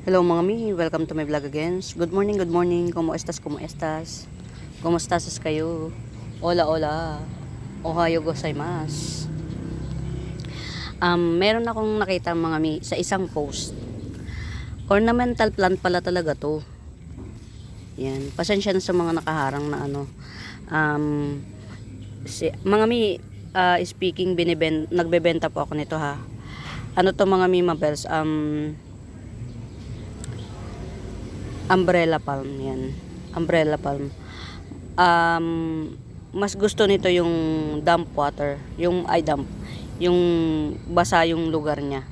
Hello mga mi, welcome to my vlog again. Good morning, good morning. Como estas, como estas? Como estas kayo? Hola, hola. Ohayo gozaimasu. Meron akong nakita mga mi sa isang post. Ornamental plant pala talaga to. Yan, pasensya na sa mga nakaharang na ano. Mga mi, speaking, nagbebenta po ako nito ha. Ano to mga mi mabels? Umbrella palm yan. Umbrella palm. Mas gusto nito yung damp water. Yung yung basa yung lugar niya.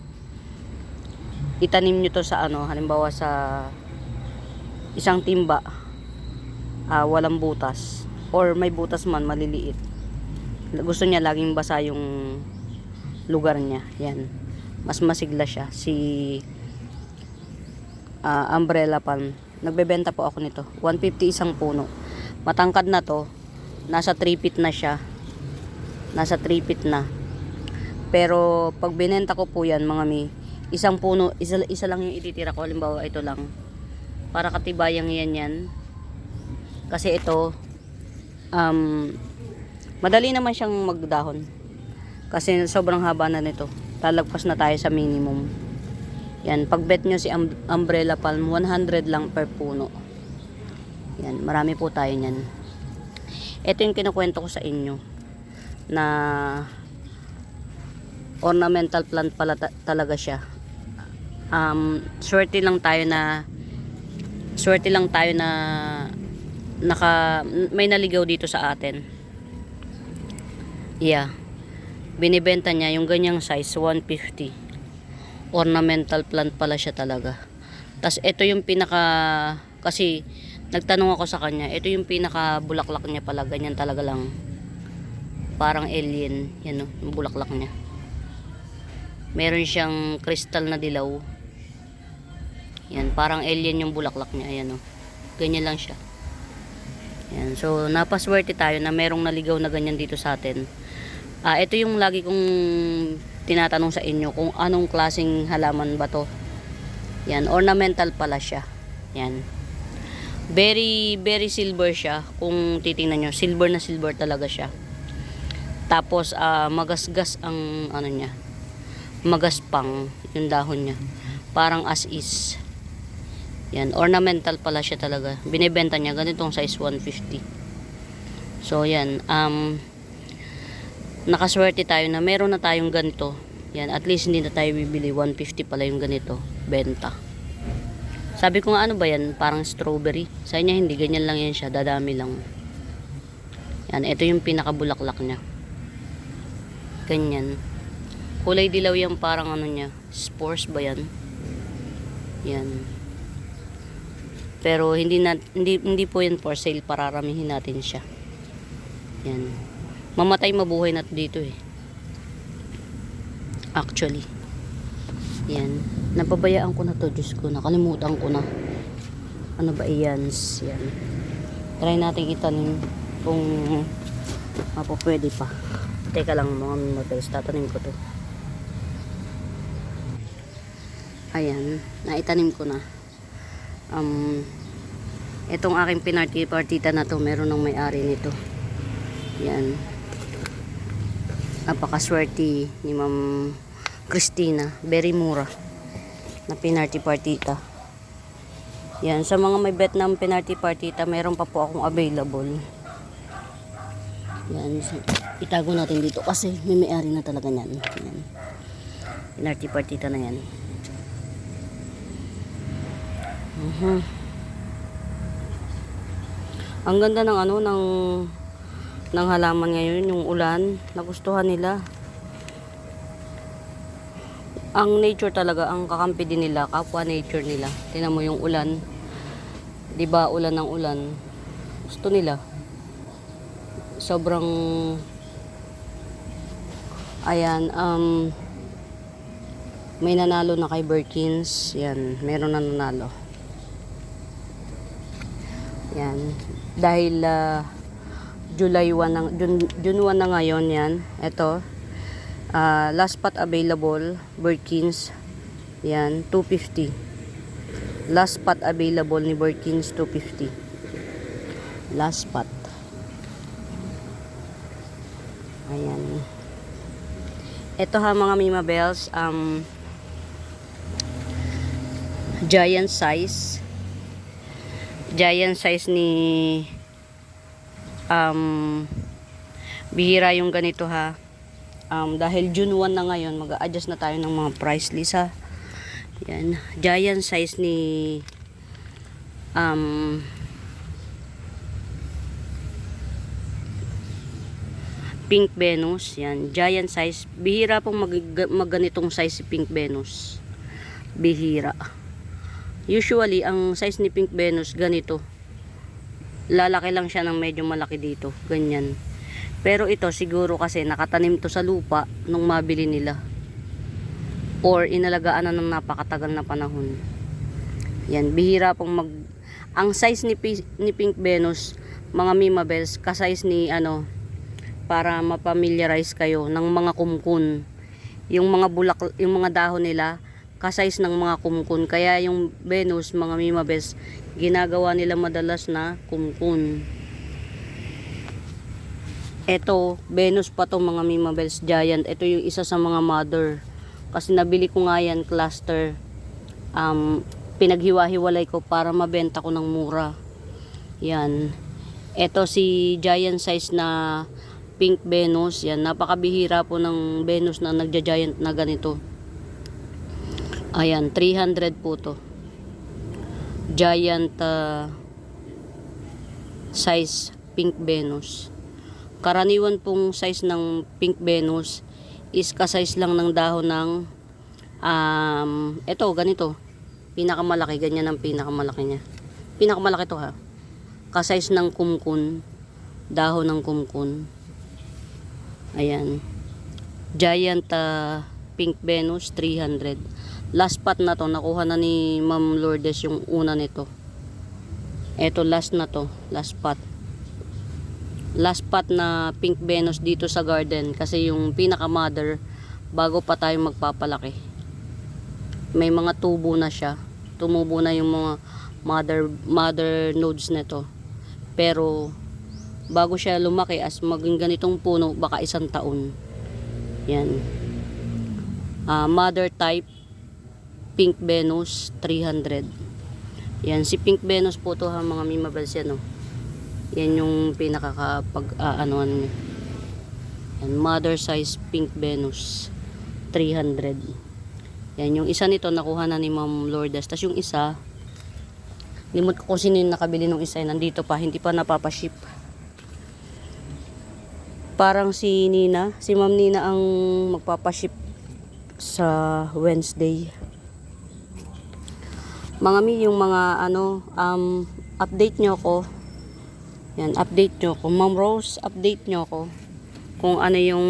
Itanim nyo to sa ano, halimbawa sa isang timba. Walang butas. Or may butas man, maliliit. Gusto niya laging basa yung lugar niya. Yan. Mas masigla siya. Umbrella palm. Nagbebenta po ako nito. 150 isang puno. Matangkad na to. Nasa 3 feet na siya. Nasa 3 feet na. Pero pag binenta ko po yan mga mi, isang puno, isa lang yung ititira ko. Halimbawa ito lang. Para katibayang yan. Kasi ito, madali naman siyang magdahon. Kasi sobrang haba na nito. Lalagpas na tayo sa minimum. Yan, pag bet nyo si umbrella palm, 100 lang per puno. Yan, marami po tayo niyan. Ito yung kinukwento ko sa inyo na ornamental plant pala talaga siya. Swerte lang tayo na may naligaw dito sa atin. Yeah. Binibenta niya yung ganyang size 150. Ornamental plant pala siya talaga. Tas ito yung kasi nagtanong ako sa kanya, ito yung pinaka bulaklak niya pala, ganyan talaga lang. Parang alien, yan o, yung bulaklak niya. Meron siyang crystal na dilaw. Yan, parang alien yung bulaklak niya, ayan o. Ganyan lang siya. Yan, so napaswerte tayo na merong naligaw na ganyan dito sa atin. Ito yung lagi kong tinatanong sa inyo kung anong klaseng halaman ba to. Yan, ornamental pala siya. Yan. Very, very silver siya. Kung titingnan nyo, silver na silver talaga siya. Tapos, magasgas ang ano niya. Magaspang yung dahon niya. Parang as is. Yan, ornamental pala siya talaga. Binibenta niya, ganitong size 150. So, yan. Nakaswerte tayo na meron na tayong ganito. Yan, at least hindi na tayo bibili. 150 pala yung ganito. Benta. Sabi ko nga, ano ba yan? Parang strawberry. Sa niya, hindi. Ganyan lang yan siya. Dadami lang. Yan, ito yung pinakabulaklak niya. Ganyan. Kulay dilaw yan, parang ano niya. Spores ba yan? Yan. Pero hindi po yan for sale. Pararamihin natin siya. Yan. Mamatay mabuhay na dito eh. Actually. Yan. Napabayaan ko na to. Diyos ko. Nakalimutan ko na. Ano ba iyan? Yan. Try natin itanim kung pwede pa. Teka lang mga mabels. Tatanim ko to. Ayan. Naitanim ko na. Itong aking partita na to. Meron ng may-ari nito. Yan. Napakaswerte ni Ma'am Christina. Very mura na partita. Yan. Sa mga may bet ng partita, meron pa po akong available. Yan. So, itago natin dito kasi may-ari na talaga yan. Yan. Partita na yan. Ang ganda ng ano, ng halaman ngayon, yung ulan, nagustuhan nila. Ang nature talaga, ang kakampi din nila, kapwa nature nila. Tingnan mo yung ulan. 'Di ba, ulan ng ulan. Gusto nila. Sobrang ayan, may nanalo na kay Birkins. Yan, meron na nanalo. Yan. Dahil July 1 ng June 1 na ngayon yan. Ito. Last spot available, Birkins. Yan, 250. Last spot available ni Bird Kings 250. Last spot. Ayan. Ito ha mga Mima Bells, giant size. Giant size ni bihira yung ganito ha. Dahil June 1 na ngayon, mag-a-adjust na tayo ng mga price list ha. Yan, giant size ni Pink Venus. Yan, giant size. Bihira pong magganitong size si Pink Venus. Bihira. Usually, ang size ni Pink Venus ganito. Lalaki lang siya ng medyo malaki dito. Ganyan. Pero ito siguro kasi nakatanim to sa lupa nung mabili nila. Or inalagaan na ng napakatagal na panahon. Yan, bihira pong ang size ni Pink Venus, mga Mima Bells, ka-size ni para mapamiliarize kayo ng mga kumkun. Yung mga bulak, yung mga dahon nila, ka-size ng mga kumkun. Kaya yung Venus, mga Mima Bells, ginagawa nila madalas na kumkun. Ito, Venus pa to mga Mima Bells, giant. Ito yung isa sa mga mother. Kasi nabili ko nga yan, cluster. Pinaghiwa-hiwalay ko para mabenta ko ng mura. Yan. Ito si giant size na Pink Venus. Yan, napakabihira po ng Venus na nagja-giant na ganito. Ayan, 300 po to. Giant size Pink Venus. Karaniwan pong size ng Pink Venus is ka-size lang ng dahon ng ito, ganito. Pinakamalaki, ganyan ang pinakamalaki niya. Pinakamalaki to ha. Ka-size ng kumkun. Dahon ng kumkun. Ayan. Giant Pink Venus 300. Last spot na to, nakuha na ni Ma'am Lourdes yung una nito. Ito last na to, last spot. Last spot na Pink Venus dito sa garden kasi yung pinaka mother bago pa tayo magpapalaki. May mga tubo na siya. Tumubo na yung mga mother nodes nito. Pero bago siya lumaki as maging ganitong puno, baka 1 taon. Yan. Mother type Pink Venus 300. Yan, si Pink Venus po to ha mga Mima Bells yan, yan yung pinakakapag niya. Yan, mother size Pink Venus 300. Yan, yung isa nito nakuha na ni Ma'am Lourdes. Tas yung isa, limot ko kung sino yung nakabili ng isa, nandito pa, hindi pa napapaship. Parang si Nina, si Ma'am Nina ang magpapaship sa Wednesday. Mga mi, yung mga update nyo ko. Yan, update nyo ko. Ma'am Rose, update nyo ko kung ano yung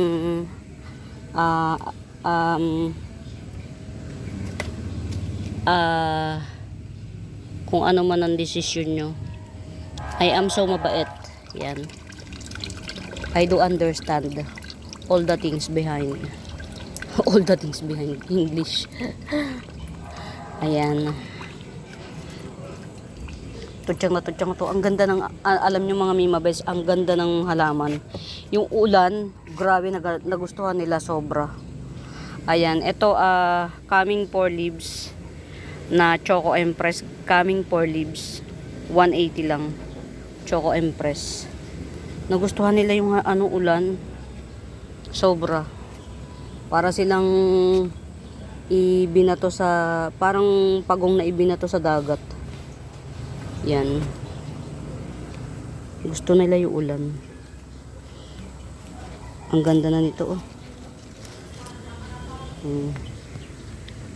kung ano man ang desisyon nyo. I am so mabait. Yan. I do understand all the things behind all the things behind English. Ayan. Tutsang na to. Ang ganda ng, alam nyo mga Mima Bells, ang ganda ng halaman. Yung ulan, grabe, nagustuhan nila sobra. Ayan, ito coming 4 leaves na Choco Empress. Coming 4 leaves, 180 lang. Choco Empress. Nagustuhan nila yung ulan. Sobra. Para silang ibinato sa, parang pagong na ibinato sa dagat. Yan. Gusto nila yung ulan. Ang ganda na nito,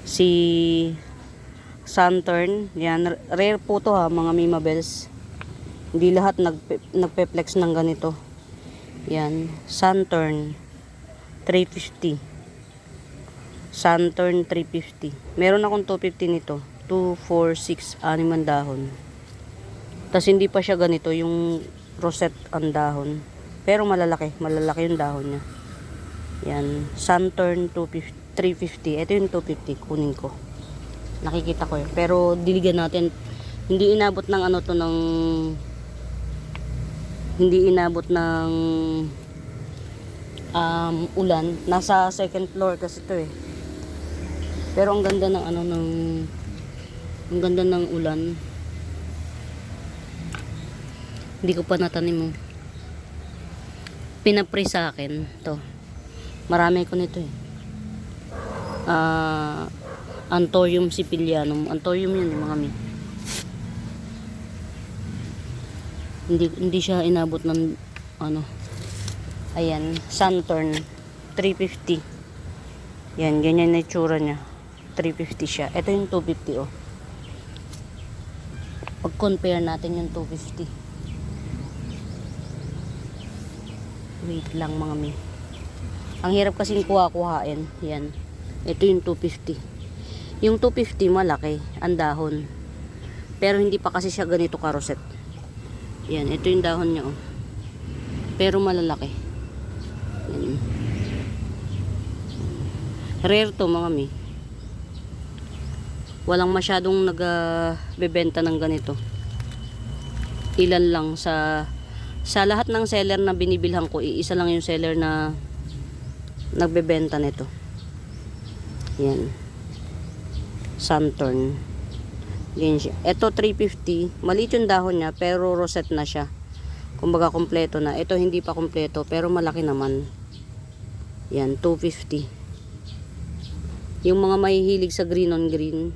Si Saturn, yan, rare po to ha mga Mima Bells. Hindi lahat nagpe-flex ng ganito. Yan, Saturn 350. Saturn 350. Meron akong 250 nito. 2, 4, 6, 6 dahon. Tas hindi pa siya ganito yung rosette ang dahon. Pero malalaki yung dahon niya. Yan, Saturn 350. Ito yung 250, kunin ko. Nakikita ko yun. Pero diligan natin. Hindi inabot ng ano to ng hindi inabot ng ulan. Nasa second floor kasi to eh. Pero ang ganda ng ano ng ang ganda ng ulan. Hindi ko pa natanim mo. Pinapre sa akin to. Marami ko nito eh. Anthurium sicilianum. Anthurium yun mga mi. Hindi siya inabot ng ano. Ayan, Sunturn 350. Yan, ganyan na itsura niya. 350 siya. Ito yung 250 oh. Pag-compare natin yung 250. Wait lang mga mi. Ang hirap kasing kuha-kuhain. Yan. Ito yung 250. Yung 250 malaki ang dahon. Pero hindi pa kasi siya ganito karoset. Yan, ito yung dahon niya oh. Pero malalaki. Yan. Rare to mga mi. Walang masyadong nagbebenta ng ganito. Ilan lang sa lahat ng seller na binibilhan ko, isa lang yung seller na nagbebenta nito. Yan. Sunturn. Yan siya. Ito 350. Maliit yung dahon niya pero rosette na siya. Kumbaga kompleto na. Ito hindi pa kompleto pero malaki naman. Yan 250. Yung mga mahihilig sa green on green.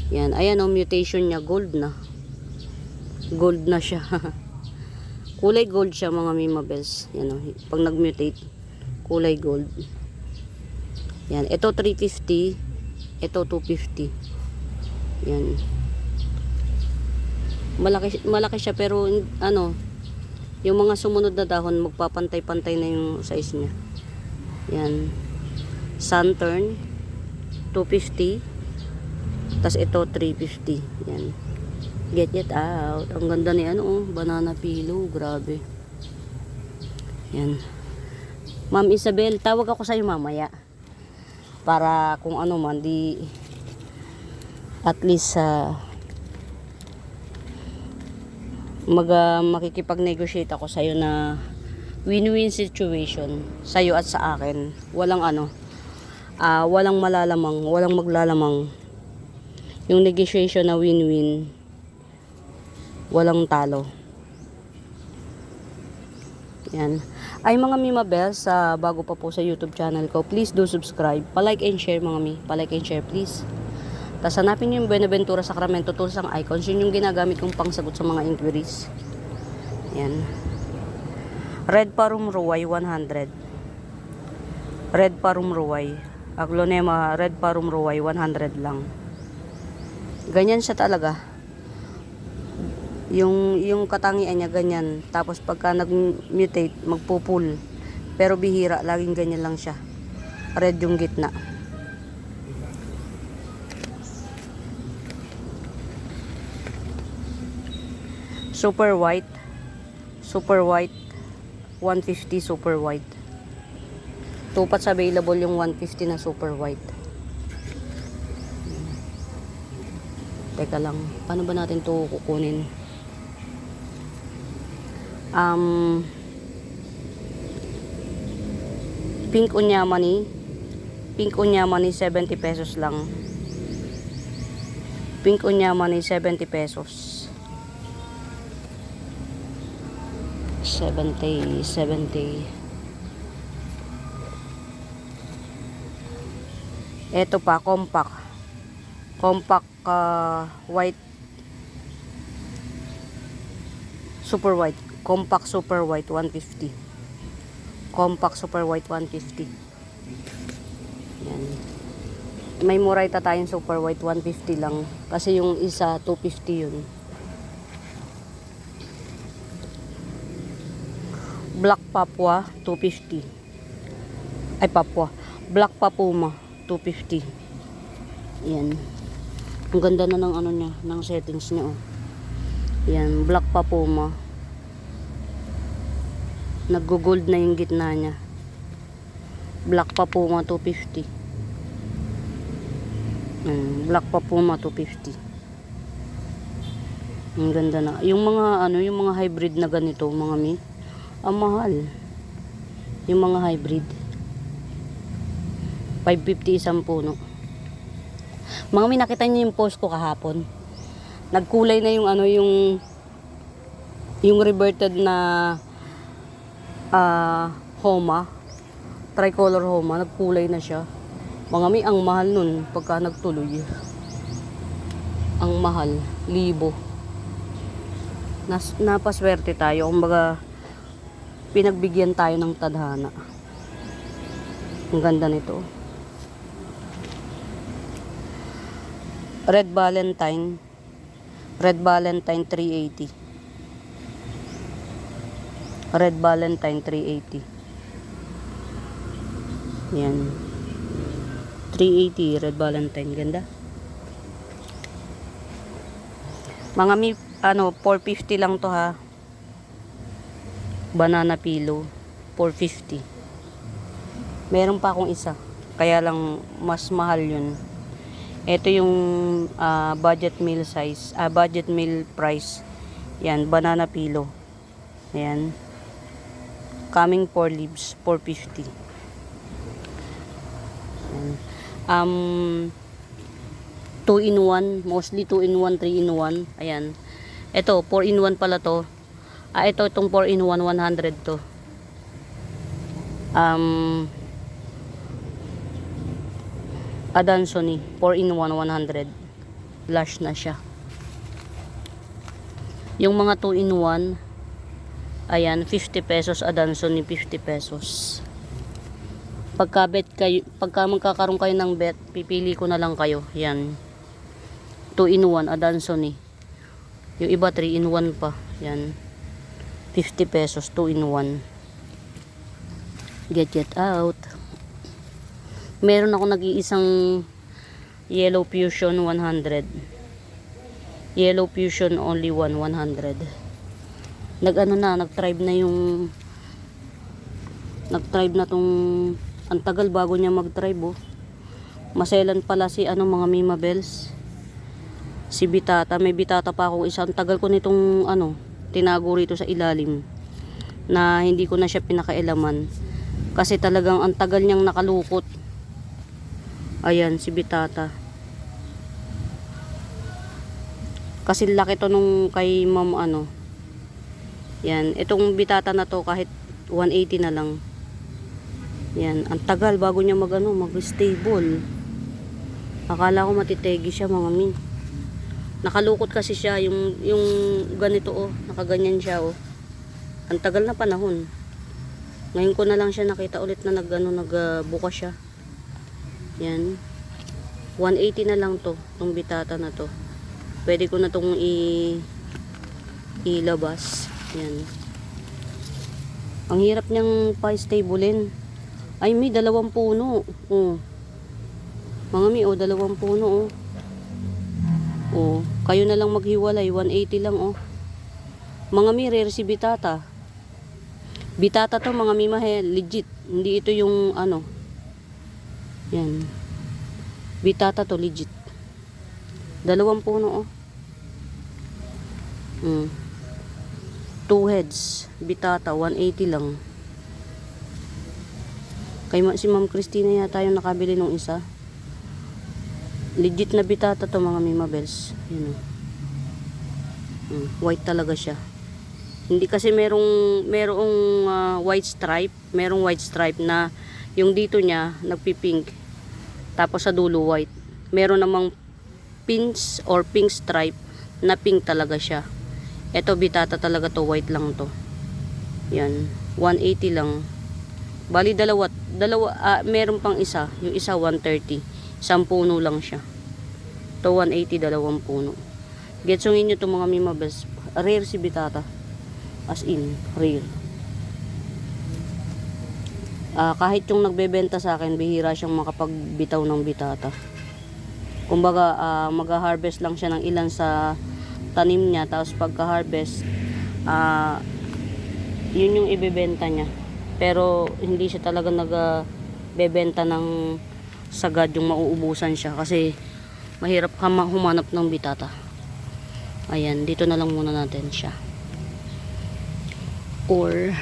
Yan. Ayan oh, mutation niya gold na. Gold na siya. Kulay gold siya mga mimabels. Yan oh. Pag nag-mutate kulay gold. Yan. Ito 350. Ito 250. Yan. Malaki siya pero ano, yung mga sumunod na dahon magpapantay-pantay na yung size niya. Yan. Sunturn 250. Tas ito 350. Yan. Get out. Ang ganda ni ano, oh, banana pillow, grabe. Yan. Ma'am Isabel, tawag ako sa iyo mamaya. Para kung ano man di at least makikipag-negotiate ako sa iyo na win-win situation sa iyo at sa akin. Walang ano, walang malalamang, walang maglalamang. Yung negotiation na win-win, walang talo. Yan. Ay mga Mima Bells, bago pa po sa YouTube channel ko, please do subscribe. Pa-like and share mga mi. Pa-like and share please. Tapos hanapin nyo yung Buenaventura Sacramento tools ang icons. Yun yung ginagamit kong pangsagot sa mga inquiries. Yan. Red Parum Ruway 100. Red Parum Ruway. Aglonema Red Parum Ruway 100 lang. Ganyan siya talaga. Yung katangian niya ganyan. Tapos pagka nag-mutate, magpupul. Pero bihira, laging ganyan lang siya. Red yung gitna. Super white. Super white. 150 super white. Tupats available yung 150 na super white. Teka lang. Paano ba natin to kukunin? Pink Unyamani. Pink Unyamani 70 pesos lang. Pink Unyamani 70 pesos. 70. Ito pa, compact. Compact white. Super white. Compact super white 150. Compact super white 150. Yan. May Murayta tayong super white 150 lang. Kasi yung isa 250 yun. Black Papua 250. Ay Papua. Black Papuma 250. Yan. Ang ganda na ng ano niya, ng settings niya oh. Yan, Black Papuma. Nag-gold na yung gitna niya. Black Papuma 250. Black pa Puma 250. Ang ganda na. Yung mga ano, yung mga hybrid na ganito, mga mi, ang mahal. Yung mga hybrid. 550 isang puno. Mga mi, nakita niyo yung post ko kahapon. Nagkulay na yung ano, yung reverted na Homa, tricolor Homa, nagkulay na siya. Mga mi, ang mahal nun pagka nagtuloy. Ang mahal, 1,000. Napaswerte tayo, kumbaga pinagbigyan tayo ng tadhana. Ang ganda nito. Red Valentine 380. Red Valentine 380. Yan. 380 Red Valentine, ganda. Mga mi, 450 lang to ha. Banana pillow 450. Meron pa akong isa, kaya lang mas mahal yun. Ito yung budget meal size, budget meal price. Yan, banana pillow. Ayan. Coming 4 leaves, 450. Ayan. 2 in 1, mostly 2 in 1, 3 in 1. Ayan. Ito, 4 in 1 pala to. Itong 4 in 1, 100 to. Adansony, 4 in 1, 100. Lush na siya. Yung mga 2 in 1, ayan, 50 pesos. Adansony, 50 pesos. Pagka magkakaroon kayo ng bet, pipili ko na lang kayo. Yan. 2 in 1, Adansony. Yung iba 3 in 1 pa. Yan. 50 pesos, 2 in 1. Get out. Meron ako nag-iisang Yellow Fusion 100. Yellow Fusion only 100. Nag-tribe na tong, ang tagal bago niya mag-tribe, oh. Maselan pala si mga Mima Bells. Si Bitata, may Bitata pa ako isa. Ang tagal ko nitong tinago rito sa ilalim na hindi ko na siya pinakailaman kasi talagang ang tagal niyang nakalukot. Ayan, si Bitata. Kasi laki to nung kay ma'am Yan, itong Bitata na to kahit 180 na lang. Yan, ang tagal bago niya mag-stable. Akala ko matitegi siya, mga min. Nakalukot kasi siya, yung ganito, oh, nakaganyan siya, oh. Ang tagal na panahon. Ngayon ko na lang siya nakita ulit na nagbuka siya. Yan. 180 na lang to, tong Bitata na to. Pwede ko na tong ilabas. Yan. Ang hirap niyang pa-stablein. Ay, may 2 puno. Oh. Mga mi, 2 puno, oh. Oh, kayo na lang maghiwalay, 180 lang, oh. Mga mi, rare si Bitata. Bitata to, mga mi, legit. Hindi ito yung Yan. Bitata to, legit. 2 puno, oh. 2 heads. Bitata, 180 lang. Si Ma'am Christina yata yung nakabili nung isa. Legit na Bitata to, mga Mima Bells. Yun, white talaga siya. Hindi kasi merong white stripe. Merong white stripe na yung dito niya nagpipink. Tapos sa dulo white. Meron namang pinks or pink stripe na pink talaga siya. Ito Bitata talaga to, white lang to. Yan, 180 lang. Bali dalawa, meron pang isa. Yung isa 130. 1 puno lang siya. To 180, 2 puno. Getsungin nyo to, mga Mima Bells. Rare si Bitata. As in, rare. Kahit yung nagbebenta sa akin, bihira siyang makapagbitaw ng Bitata. Kumbaga, mag-harvest lang siya ng ilan sa tanim niya. Tapos pagka-harvest, yun yung ibebenta niya. Pero hindi siya talaga nagbebenta ng sagad, yung mauubusan siya. Kasi mahirap ka humanap ng bitata. Ayan, dito na lang muna natin siya. Or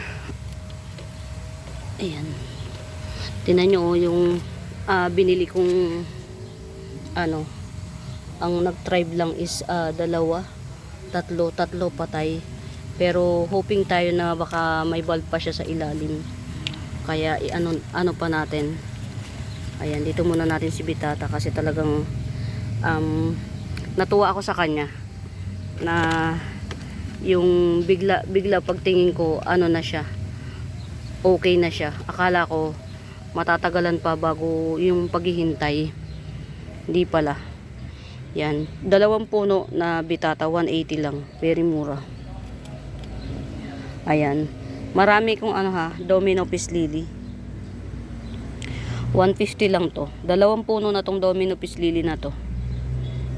ayan. Tingnan nyo yung binili kong ano, ang nag-tribe lang is dalawa, tatlo patay. Pero hoping tayo na baka may bulb pa siya sa ilalim. Kaya ano pa natin. Ayan, dito muna natin si bitata kasi talagang natuwa ako sa kanya na yung bigla pagtingin ko na siya, okay na siya. Akala ko matatagalan pa bago yung paghihintay, hindi pala. Yan, 2 puno na bitata, 180 lang, very mura. Ayan, marami kong domino peace lily, 150 lang to. 2 puno na tong domino peace lily na to.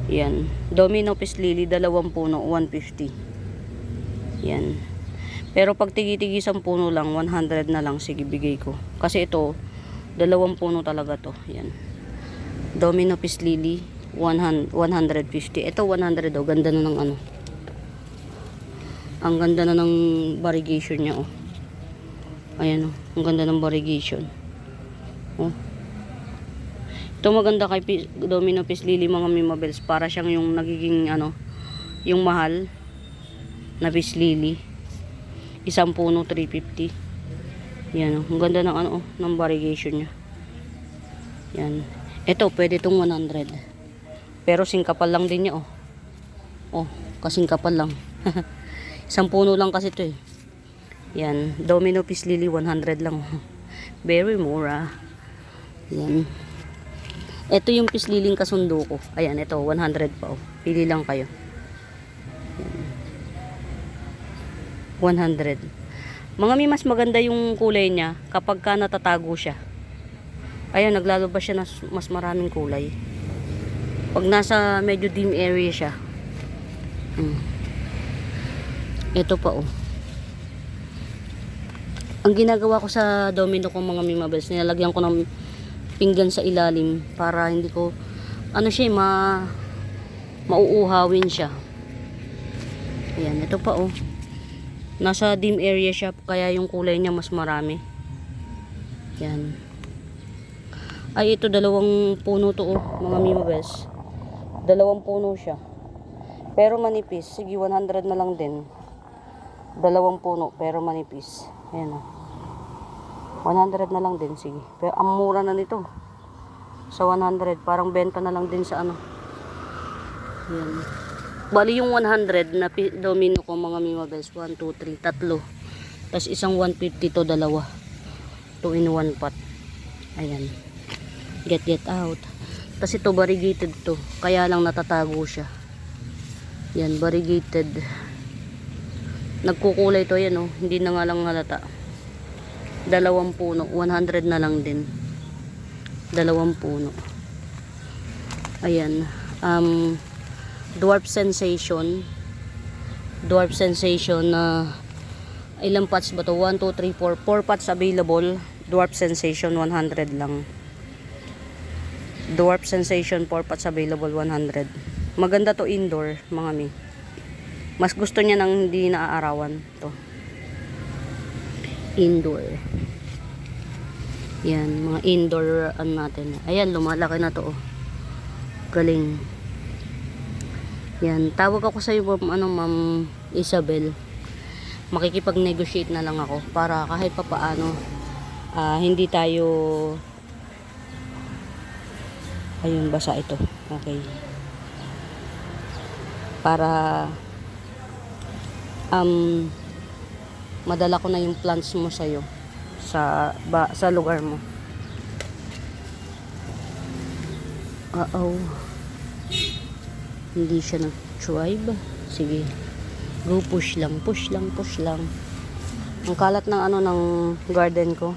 Yan, domino peace lily, 2 puno, 150. Yan. Pero pag tigi-tigisang puno lang, 100 na lang, sige bigay ko. Kasi ito, 2 puno talaga to. Yan. Domino peace lily, 150. Ito 100 daw, ganda na ng ang ganda na ng variegation niya, oh. Ayan, oh, ang ganda ng variegation. Oh. Ito maganda kay domino peace lily, mga mimabels, para siyang yung nagiging yung mahal na peace lily. Isang puno 350. Yan, oh, ang ganda ng ng variegation niya. Yan. Ito pwede itong 100. Pero singkapal lang din niya, oh. Oh, kasingkapal lang. Isang puno lang kasi ito, eh. Yan, domino peace lily, 100 lang. Very mura. Yan. Ito yung peace lily kasundo ko. Ayan, ito 100 pa, oh. Pili lang kayo. Yan. 100. Mga mas maganda yung kulay niya kapag ka natatago siya. Ayan, naglalabas siya na mas maraming kulay. Pag nasa medyo dim area siya. Ito pa, oh. Ang ginagawa ko sa domino ko, mga mimabels, nilalagyan ko ng pinggan sa ilalim para hindi ko siya, mauuhawin siya. Ayan, ito pa, oh. Nasa dim area siya, kaya yung kulay niya mas marami. Yan. Ay, ito 2 puno to, oh, mga mimabels. 2 puno siya. Pero manipis. Sige, 100 na lang din. 2 puno, pero manipis. Ayan, oh. 100 na lang din, sige. Pero ang mura na nito. Sa 100, parang benta na lang din sa Yan. Bali yung 100 na domino ko, mga mimabels, 1, 2, 3, tatlo. Tapos isang 150 to, 2. 2 in 1 pot. Ayan. Get out. Tapos ito variegated to. Kaya lang natatago siya. Yan, variegated. Nagkukulay to, yan, oh. Hindi na nga lang halata. 2 puno, 100 na lang din. 2 puno. Ayan. Dwarf sensation na ilang pots ba to? 1, 2, 3, 4 pots available. Dwarf sensation 100 lang. Dwarf sensation 4 pots available, 100. Maganda to indoor, mga mi. Mas gusto niya nang hindi naaarawan to. Indoor. Yan, mga indoor natin. Ayan, lumalaki na to, oh. Galing. Yan, tawag ako sa iyo, Ma'am Isabel. Makikipag-negotiate na lang ako para kahit pa paano hindi tayo ayun, basa ito. Okay. Para madala ko na yung plants mo sa iyo sa lugar mo. Hindi siya nag-tribe. Sige. Go, push lang. Ang kalat ng ng garden ko.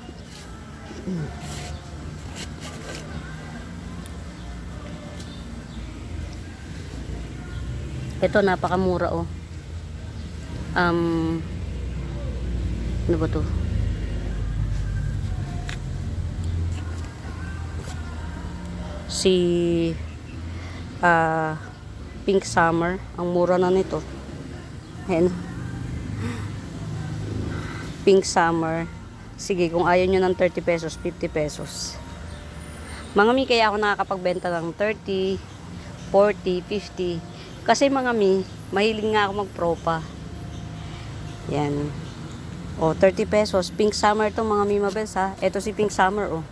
Ito, napakamura, oh. Ano ba to? Pink Summer. Ang mura na nito. Ayan. Pink Summer. Sige, kung ayaw nyo ng 30 pesos, 50 pesos. Mga mi, kaya ako nakakapagbenta ng 30, 40, 50. Kasi mga mi, mahilig nga ako magpropa. Yan. O, 30 pesos. Pink Summer to mga mi mabels ha. Ito si Pink Summer o.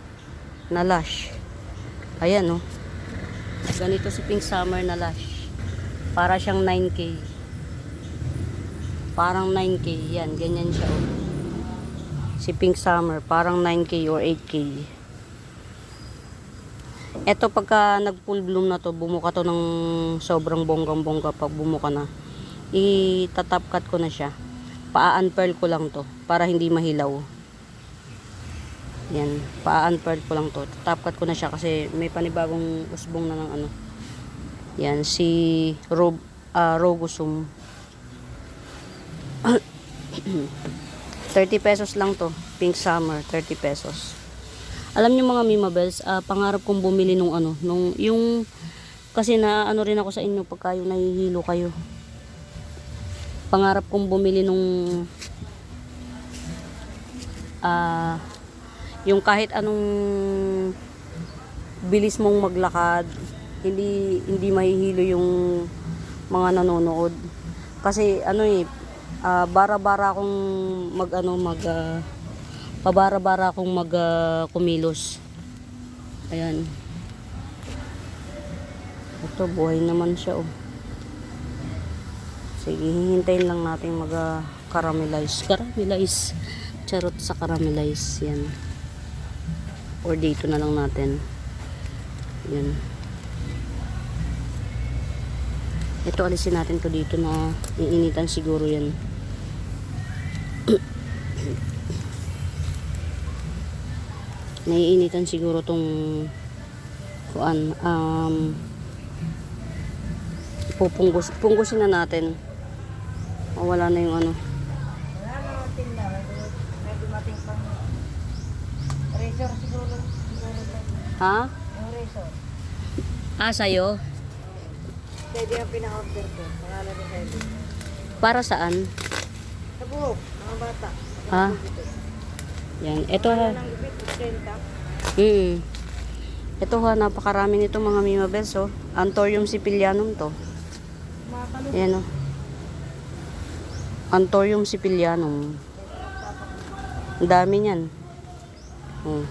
Na Lush. Ayan o. Ganito si Pink Summer na Lush. Para siyang 9K. Parang 9K. Yan, ganyan siya o. Si Pink Summer, parang 9K or 8K. Ito pagka nag full bloom na to, bumuka to ng sobrang bonggang-bongga pag bumuka na. I-top cut ko na siya. Pa-unpearl ko lang to para hindi mahilaw. Yan, pa-unpearl ko lang to. Top cut ko na siya kasi may panibagong usbong na ng ano. Yan, si Rogosum. 30 pesos lang to. Pink Summer, 30 pesos. Alam niyo mga Mimabels, pangarap kong bumili nung ano, yung kasi na ano rin ako sa inyo pagka yung nahihilo kayo. Pangarap kong bumili nung yung kahit anong bilis mong maglakad, hindi mahihilo yung mga nanonood. Kasi ano bara-bara akong pabara-bara akong kumilos. Ayan. Ito, buhay naman siya, oh. Sige, hihintayin lang natin caramelize. Caramelize. Charot sa caramelize. Yan. Or dito na lang natin. Yan. Ito, alisin natin to dito na iinitan siguro yan. Naiinitan siguro tong kuan punggusin na natin. Wala na yung ano. Wala na tinda. May dumating pang razor siguro. Ha? Yung razor. Sa'yo? Pwede ang pina-order ko. Pangalan ni Helly. Para saan? Sa buhok, mga bata. Ha? Yan. Ito ha. Ng gupit, 80. Ito ha, napakarami nito mga Mimabels, oh. Anthurium sicilianum to. Mga kalong. Ayan, oh. Anthurium sicilianum. Ang dami niyan. Oh.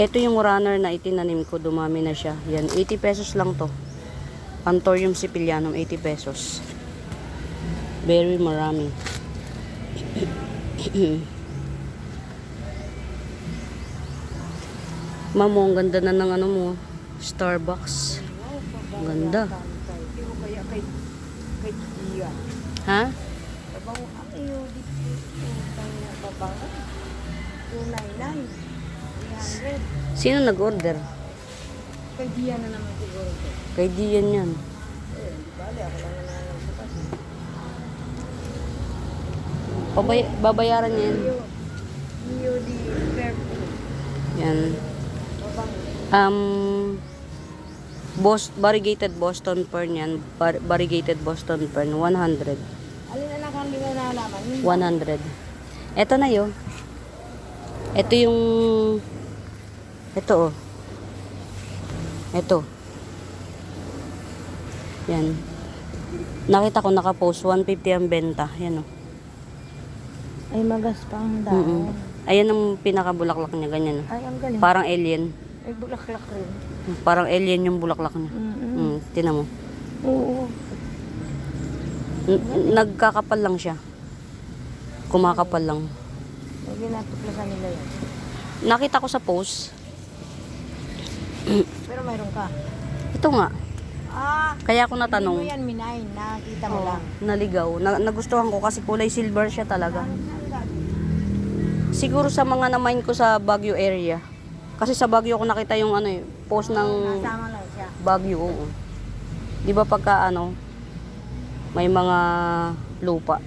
Ito yung runner na itinanim ko, dumami na siya. Yan, 80 pesos lang to. Anthurium sicilianum, 80 pesos. Very marami. Mamo, ang ganda na ng ano mo. Starbucks. Ang ganda. Hindi ko kaya kay Gia. Ha? Babango ang iyo dito. Babango. 299. 300. Sino nag-order? Kay Gia na naman siguro ito. Kay Dian yan. Hindi bali. Ako lang naman nagbukas. Babayaran niya yan. Iyo di Fairfield. Yan. Babango. Variegated Boston Fern yan. Variegated Boston Fern, 100. Alin na lang ang hindi mo nalaman? 100. Ito na yun. Ito yung... Ito, oh. Ito. Yan. Nakita ko nakapost, 150 ang benta. Yan, oh. Ay, magas pa ang Ayan ang pinakabulaklak niya, ganyan. Ay, ang galing. Parang alien. Ay, bulaklak rin. Parang alien yung bulaklak niya. Tinan mo. Oo. Nagkakapal lang siya. Kumakapal lang. Ay, ginatuklasan nila yan. Nakita ko sa post. Pero mayroon ka. Ito nga. Kaya ako Hindi natanong. mo yan minain. Nakita mo lang. Naligaw. Nagustuhan ko kasi kulay silver siya talaga. Siguro sa mga na-mine ko sa Baguio area. Kasi sa Baguio ko nakita yung post ng Nasama lang siya. Baguio. Oo. Di ba pagka may mga lupa.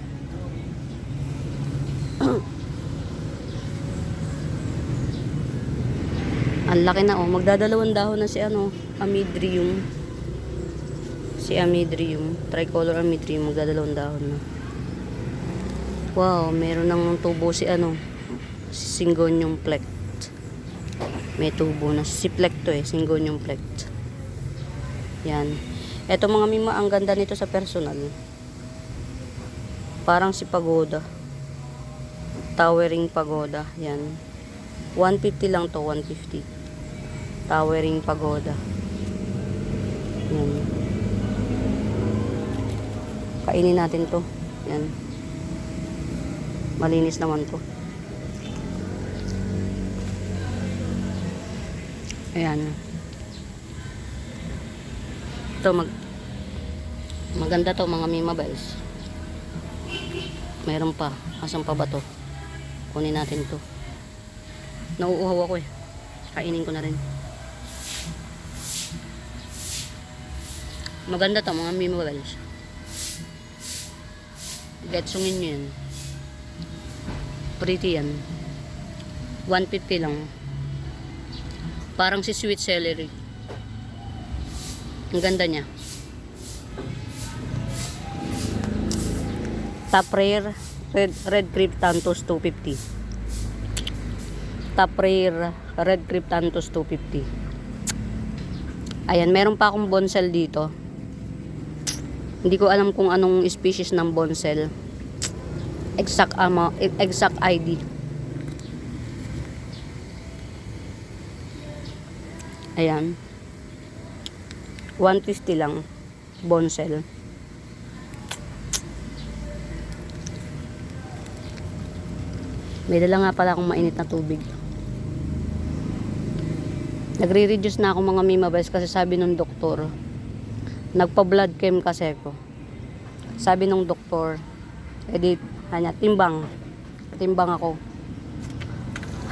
Ang laki na oh. Magdadalawang dahon na si ano, Amydrium. Si Amydrium. Tricolor Amydrium. Magdadalawang dahon na. Wow, meron ng tubo si ano, si Syngonium plect. May tubo na. Si plect to eh. Syngonium plect. Yan. Eto mga mima, ang ganda nito sa personal. Parang si pagoda. Towering pagoda. Yan. 150 lang to, 150. Towering pagoda. Yan. Kainin natin to. Yan. Malinis naman to. Ayan. Ito maganda to mga Mima Bells. Mayroon pa. Asan pa ba to? Kunin natin to. Nauuhaw ako eh. Kainin ko na rin. Maganda to mga Mima Bells. Getsungin nyo yan. Pretty yan. 150 lang. Parang si sweet celery. Ang ganda niya. Top rare red cryptanthus 250. Top rare red cryptanthus 250. Ayan, meron pa akong bonsel dito. Hindi ko alam kung anong species ng bonsel. Exact ID. Ayan. 150 lang. Bonsel. May dala nga pala akong mainit na tubig. Nagre-reduce na ako mga Mima Bells kasi sabi ng doktor. Nagpa-blood chem kasi ako. Sabi ng doktor, edit, timbang. Timbang ako.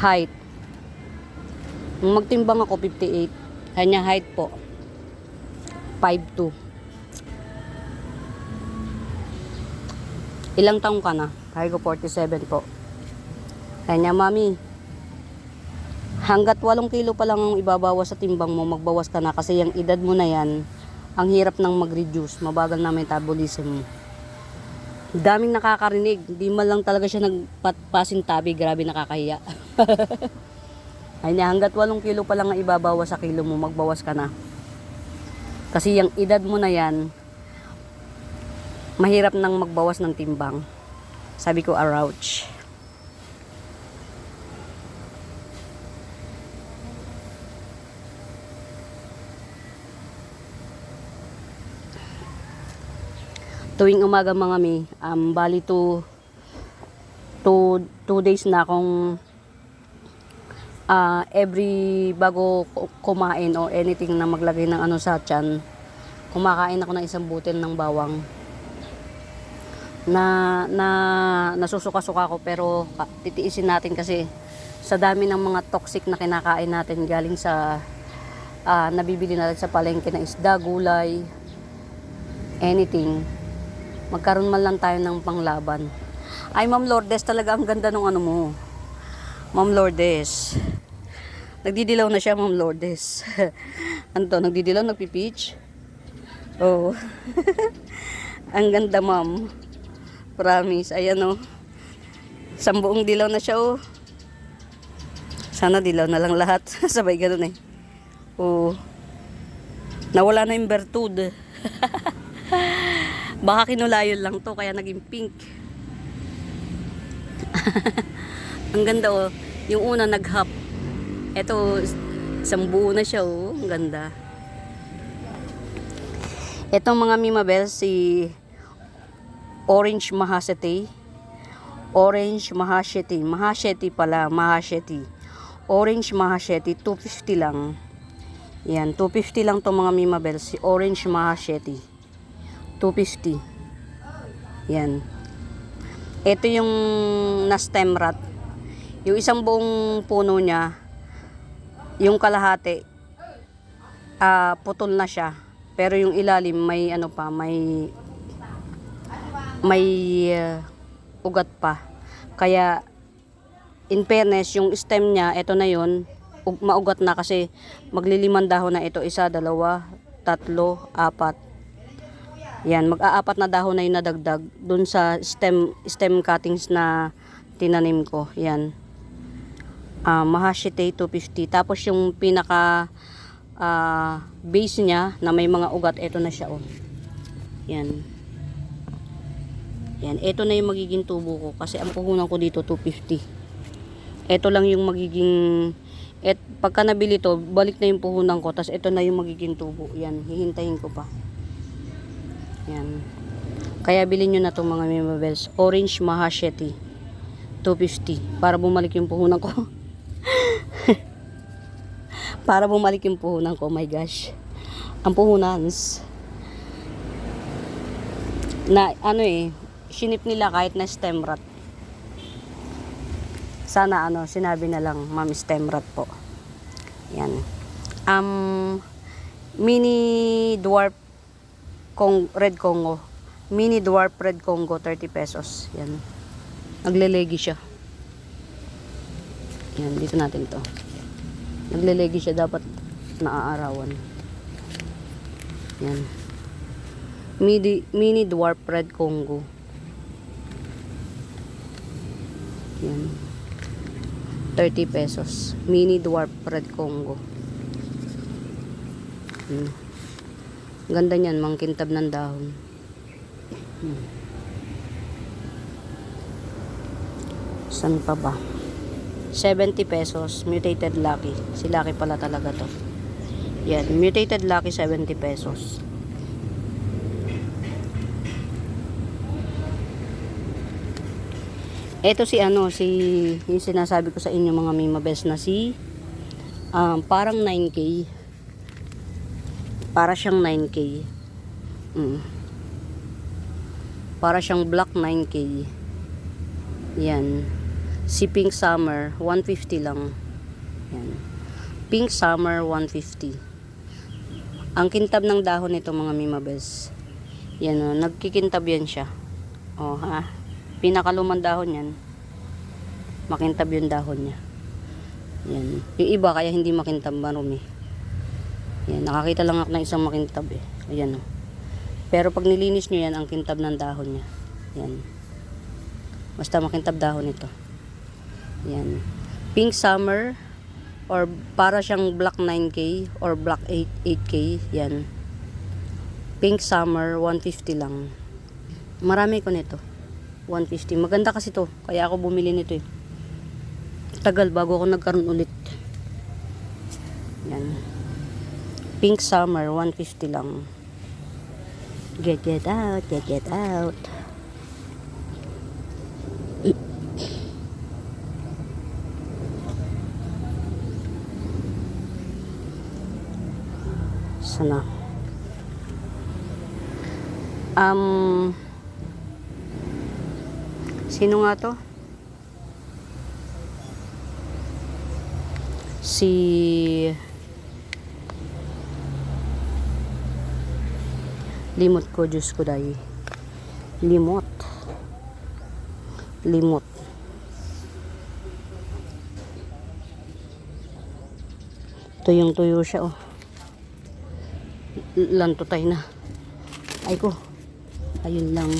Height. Nung magtimbang ako, 58. Kanya height po, 5'2". Ilang taong ka na? Kaya ko 47 po. Kanya, mami, hanggat 8 kilo pa lang ang ibabawas sa timbang mo, magbawas ka na kasi yung edad mo na yan, ang hirap nang mag-reduce, mabagal na metabolism mo. Daming nakakarinig, di man lang talaga siya nagpasintabi, grabe nakakahiya. Ay na, hanggat 8 kilo pa lang ang ibabawas sa kilo mo, magbawas ka na. Kasi yung edad mo na yan, mahirap nang magbawas ng timbang. Sabi ko, ouch. Tuwing umaga mga mi, bali 2 days na akong every bago kumain o anything na maglagay ng ano sa tiyan, kumakain ako ng isang butil ng bawang. Nasusuka-suka ko pero titiisin natin kasi sa dami ng mga toxic na kinakain natin galing sa nabibili natin sa palengke na isda, gulay, anything. Magkaroon man lang tayo ng panglaban. Ay, Ma'am Lourdes, talaga ang ganda ng ano mo. Ma'am Lourdes. Nagdidilaw na siya, Ma'am Lourdes. Ano to? Nagdidilaw, nagpipeach? Oh. Ang ganda, Ma'am. Promise. Ayan, oh. Sambuong dilaw na siya, oh. Sana dilaw na lang lahat. Sabay ganun, eh. Oh. Nawala na yung bertud. Baka kinulayon lang to, kaya naging pink. Ang ganda, oh. Yung una nag-hop. Ito, isang buo na siya, oh. Ang ganda. Itong mga Mima Bells, si Orange Mahasheti. Orange Mahasheti. Mahasheti pala, Mahasheti. Orange Mahasheti, 250 lang. Yan, 250 lang to mga Mima Bells. Si Orange Mahasheti. 250. Yan. Ito yung na-stem rot. Yung isang buong puno niya, yung kalahati, putol na siya. Pero yung ilalim may ano pa, may ugat pa. Kaya in fairness, yung stem niya, ito na yun, maugat na kasi magliliman dahon na ito. 1, 2, 3, 4. Yan, mag-aapat na dahon na yung nadagdag dun sa stem cuttings na tinanim ko. Yan. Mahashite 250. Tapos yung pinaka base niya na may mga ugat, ito na siya, oh. Yan. Yan, ito na yung magiging tubo ko kasi ang puhunan ko dito 250. Ito lang yung magiging pagka nabili to, balik na yung puhunan ko, tas ito na yung magiging tubo. Yan, hihintayin ko pa. Yan. Kaya bilhin nyo na itong mga Mimabels. Orange Mahashite 250 para bumalik yung puhunan ko. Para bumalik yung puhunan ko. Oh my gosh. Ang puhunans na shinip nila kahit na stem rot. Sana sinabi na lang ma'am stem rot po. Yan. Mini dwarf red Congo. Mini dwarf red Congo 30 pesos. Yan. Naglelegi siya. Yan, dito natin to. Naglelegi siya, dapat naaarawan. Yan. Mini dwarf red Congo. Yan. 30 pesos. Mini dwarf red Congo. Ganda niyan, mangkintab ng dahon. Saan pa ba? 70 pesos. Mutated Lucky. Si Lucky pala talaga to. Yan. Mutated Lucky 70 pesos. Ito yung sinasabi ko sa inyo mga Mimabels na parang 9K. Para siyang 9K. Para siyang black 9K. Yan. Si Pink Summer 150 lang. Yan. Pink Summer 150. Ang kintab ng dahon nito mga Mimabels. Yan o, nagkikintab yan siya. O ha. Pinakalumang dahon yan. Makintab yung dahon niya. Yan. Yung iba kaya hindi makintab, marumi. Yan, nakakita lang ako ng isang makintab eh. Ayan o. Pero pag nilinis nyo yan, ang kintab ng dahon niya. Yan. Basta makintab dahon ito. Yan. Pink Summer or para siyang black 9K or black 8K. Yan. Pink Summer 150 lang. Marami ko nito. 150. Maganda kasi to. Kaya ako bumili nito eh. Tagal bago ako nagkaroon ulit. Yan. Pink Summer 150 lang. Get out. Get out. Sana. Sino nga to? Limot ko, Diyos ko dahi. Limot. Tuyong-tuyo siya, oh. Lantutay na. Ay ko. Ayun lang.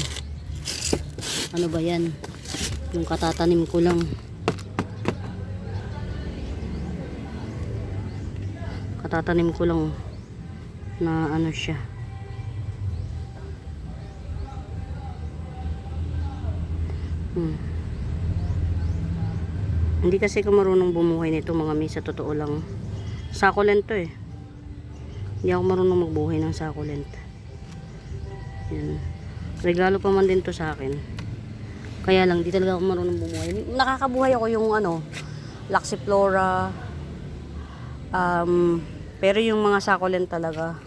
Ano ba yan? Yung katatanim ko lang. Katatanim ko lang na siya. Hindi kasi ako marunong bumuhay nito mga mi, sa totoo lang. Succulent to eh. Hindi ako marunong magbuhay ng succulent. Yan. Regalo pa man din to sa akin. Kaya lang, di talaga ako marunong bumuhay. Nakakabuhay ako yung Laxiflora. Pero yung mga succulent talaga.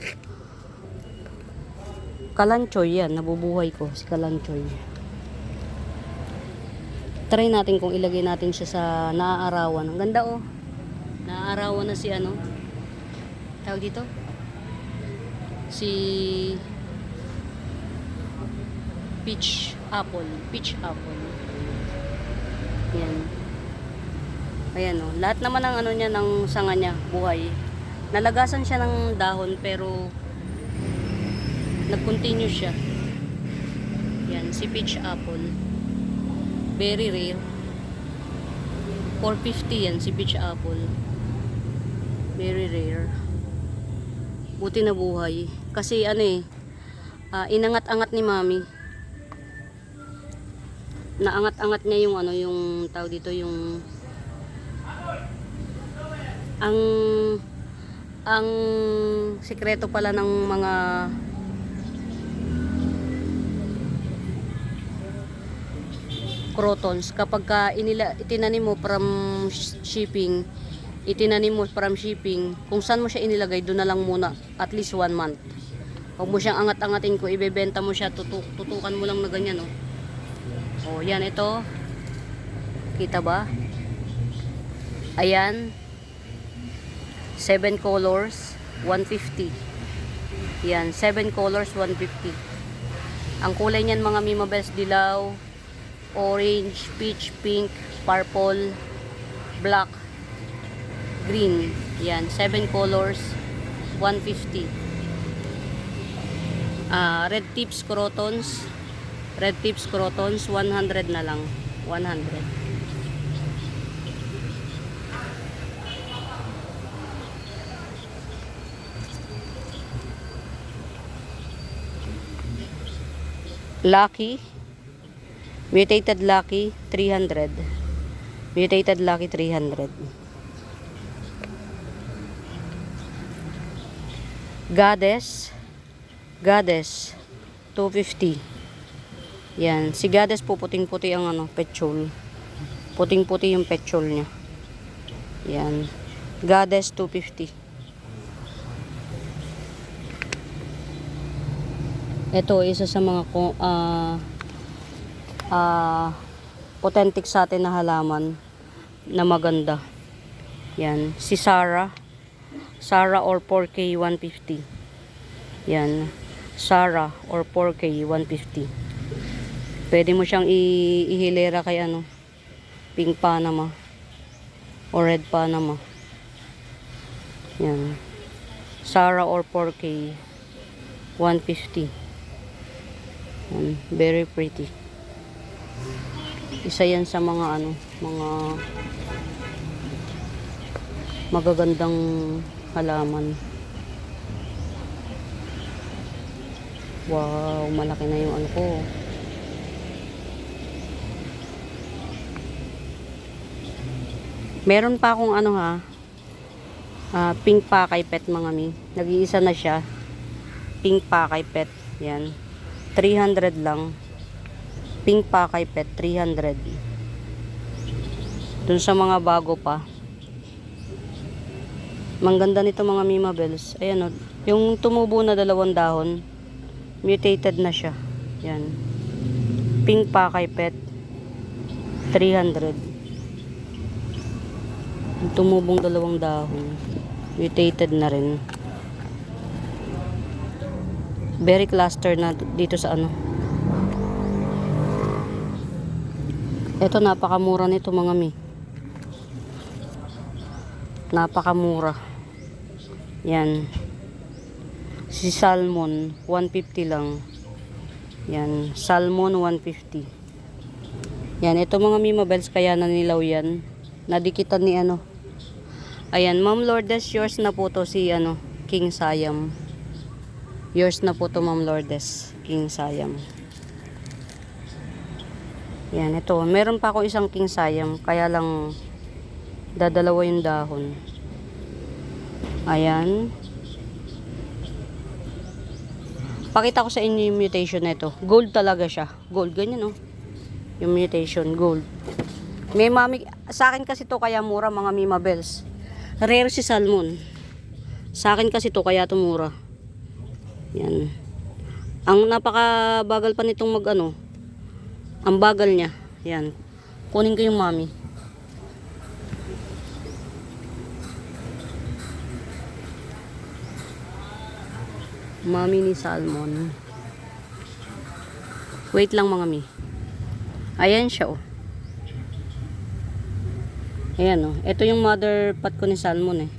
Kalanchoy yan, nabubuhay ko. Si Kalanchoy. Try natin kung ilagay natin siya sa naaarawan. Ang ganda oh. Naaarawan na si tawag dito? Si peach apple. Yan. Ayan o. Lahat naman ng ano niya, ng sanga niya, buhay. Nalagasan siya ng dahon pero nag-continue siya. Yan, si peach apple. Very rare. 450 yan, si peach apple. Very rare. Buti na buhay. Kasi ano eh, inangat-angat ni mami. Naangat-angat niya yung ano, yung tawag dito, yung ang sikreto pala ng mga crotons kapag itinanim mo from shipping, kung saan mo siya inilagay, doon na lang muna at least 1 month. Huwag mo siyang angat-angatin, ko ibebenta mo siya, tutukan mo lang na ganyan oh. Oh, yan ito. Kita ba? Ayan. 7 colors, 150. Yan, 7 colors, 150. Ang kulay niyan mga Mimabels, dilaw, orange, peach, pink, purple, black, green. Yan, 7 colors, 150. Red tips crotons, 100 na lang. 100. Lucky, mutated lucky, 300. Mutated lucky, 300. Goddess, 250. Yan, si Goddess po puting-puti ang ano, petchol. Puting-puti yung petchol niya. Yan. Goddess 250. Ito isa sa mga authentic sa atin na halaman na maganda. Yan, si Sarah or 4K 150. Yan, Sarah or 4K 150. Pwede mo siyang ihilera kay ano, pink Panama o red Panama. Yan, Sarah or 4K 150. Yan, very pretty. Isa yan sa mga ano, mga magagandang halaman. Wow, malaki na yung ano ko. Meron pa akong ano ha, pink pakay pet mga mi. Nag-iisa na siya. Pink pakay pet. Yan. 300 lang. Pink pakay pet, 300. Dun sa mga bago pa. Mangganda nito mga Mimabels. Ayan o. Yung tumubo na 2 dahon, mutated na siya. Yan. Pink pakay pet, 300. Yung tumubong 2 dahon, mutated na rin. Very cluster na dito sa ano. Ito napakamura nito mga mi. Napakamura. Yan. Si salmon 150 lang. Yan, salmon 150. Yan, ito mga Mimabels kaya nanilaw yan. Nadikitan ni ano. Ayan, Ma'am Lourdes, yours na po to si ano, King Siam. Yours na po to Ma'am Lourdes, King Siam. Yan, ito. Meron pa ako isang King Siam, kaya lang dadalawa yung dahon. Ayan. Pakita ko sa inyo yung mutation nito. Gold talaga siya. Gold, ganyan oh. Yung mutation, gold. May mami, sa akin kasi to kaya mura mga Mimabels. Rare si salmon. Sa akin kasi to kaya to mura. Yan. Ang napakabagal pa nitong mag ano. Ang bagal niya. Yan. Kunin ko yung mami. Mami ni salmon. Wait lang mga mi. Ayan siya oh. Ayan oh. Ito yung mother pot ko ni salmon eh.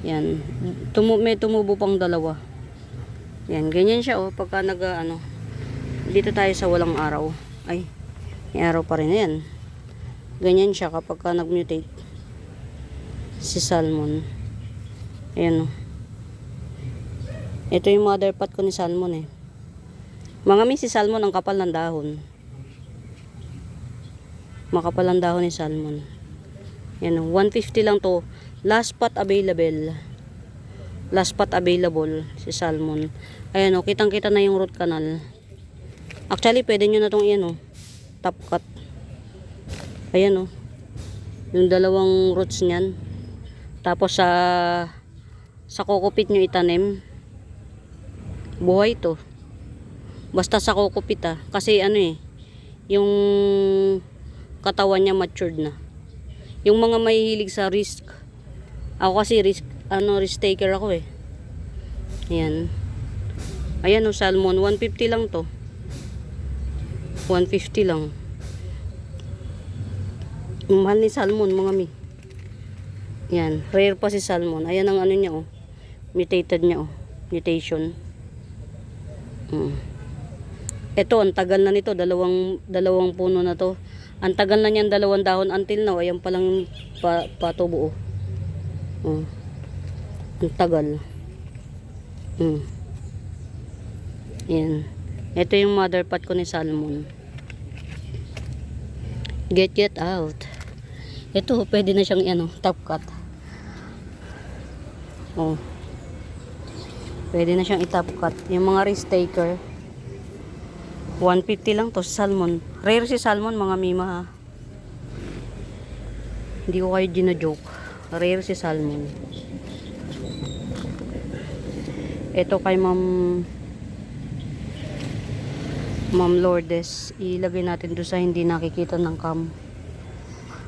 Yan. May tumubo pang dalawa. Yan. Ganyan siya oh. Pagka ano. Dito tayo sa walang araw. Ay. May araw pa rin. Ayan. Ganyan siya kapag nag-mutate. Si salmon. Ayan oh. Ito yung mother pot ko ni salmon eh. Mga mi, si salmon ang kapal ng dahon. Makapal ang dahon ni salmon. Yan, 150 lang to. Last pot available. Last pot available si salmon. Ayan o, kitang-kita na yung root canal. Actually, pwede nyo na tong iyan o. Top cut. Ayan o. Yung dalawang roots niyan. Tapos sa kokopit nyo itanim. Buhay to. Basta sa kokopit kasi ano eh. Yung katawan niya matured na. Yung mga mahihilig sa risk. Ako kasi risk taker ako eh. Ayan. Ayan o, salmon. 150 lang to. 150 lang. Ang mahal ni salmon, mga mi. Yan. Rare pa si salmon. Ayan ang ano niya oh. Mutated niya oh. Mutation. Ito, ang tagal na nito. Dalawang puno na to. Ang tagal na niyan, 2 dahon until now. Ayan palang patubo. Ang tagal. Ayan. Ito yung mother pot ko ni salmon. Get out. Ito, pwede na siyang ano, top cut. Oh. Pwede na siyang i-top cut. Yung mga risk taker. 150 lang to sa salmon. Rare si salmon, mga mima ha. Hindi ko kayo gina-joke. Rare si salmon. Ito kay Ma'am Lourdes. Ilagay natin doon sa hindi nakikita ng cam.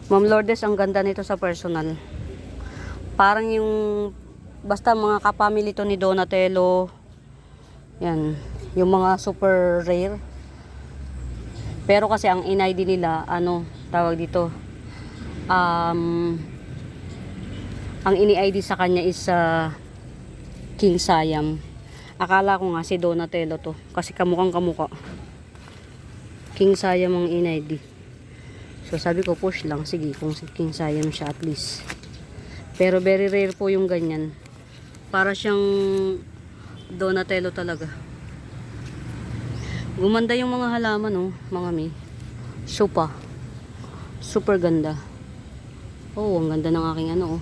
Ma'am Lourdes, ang ganda nito sa personal. Parang yung basta mga kapamilya to ni Donatello. Yan. Yung mga super rare. Pero kasi ang in-ID nila, ano, tawag dito, ang ini-ID sa kanya is King Siam. Akala ko nga si Donatello to, kasi kamukhang kamukha. King Siam ang in-ID. So sabi ko, push lang, sige, kung si King Siam siya at least. Pero very rare po yung ganyan. Para siyang Donatello talaga. Gumanda yung mga halaman oh, mga mi. Super ganda. Oh, ang ganda ng aking ano oh.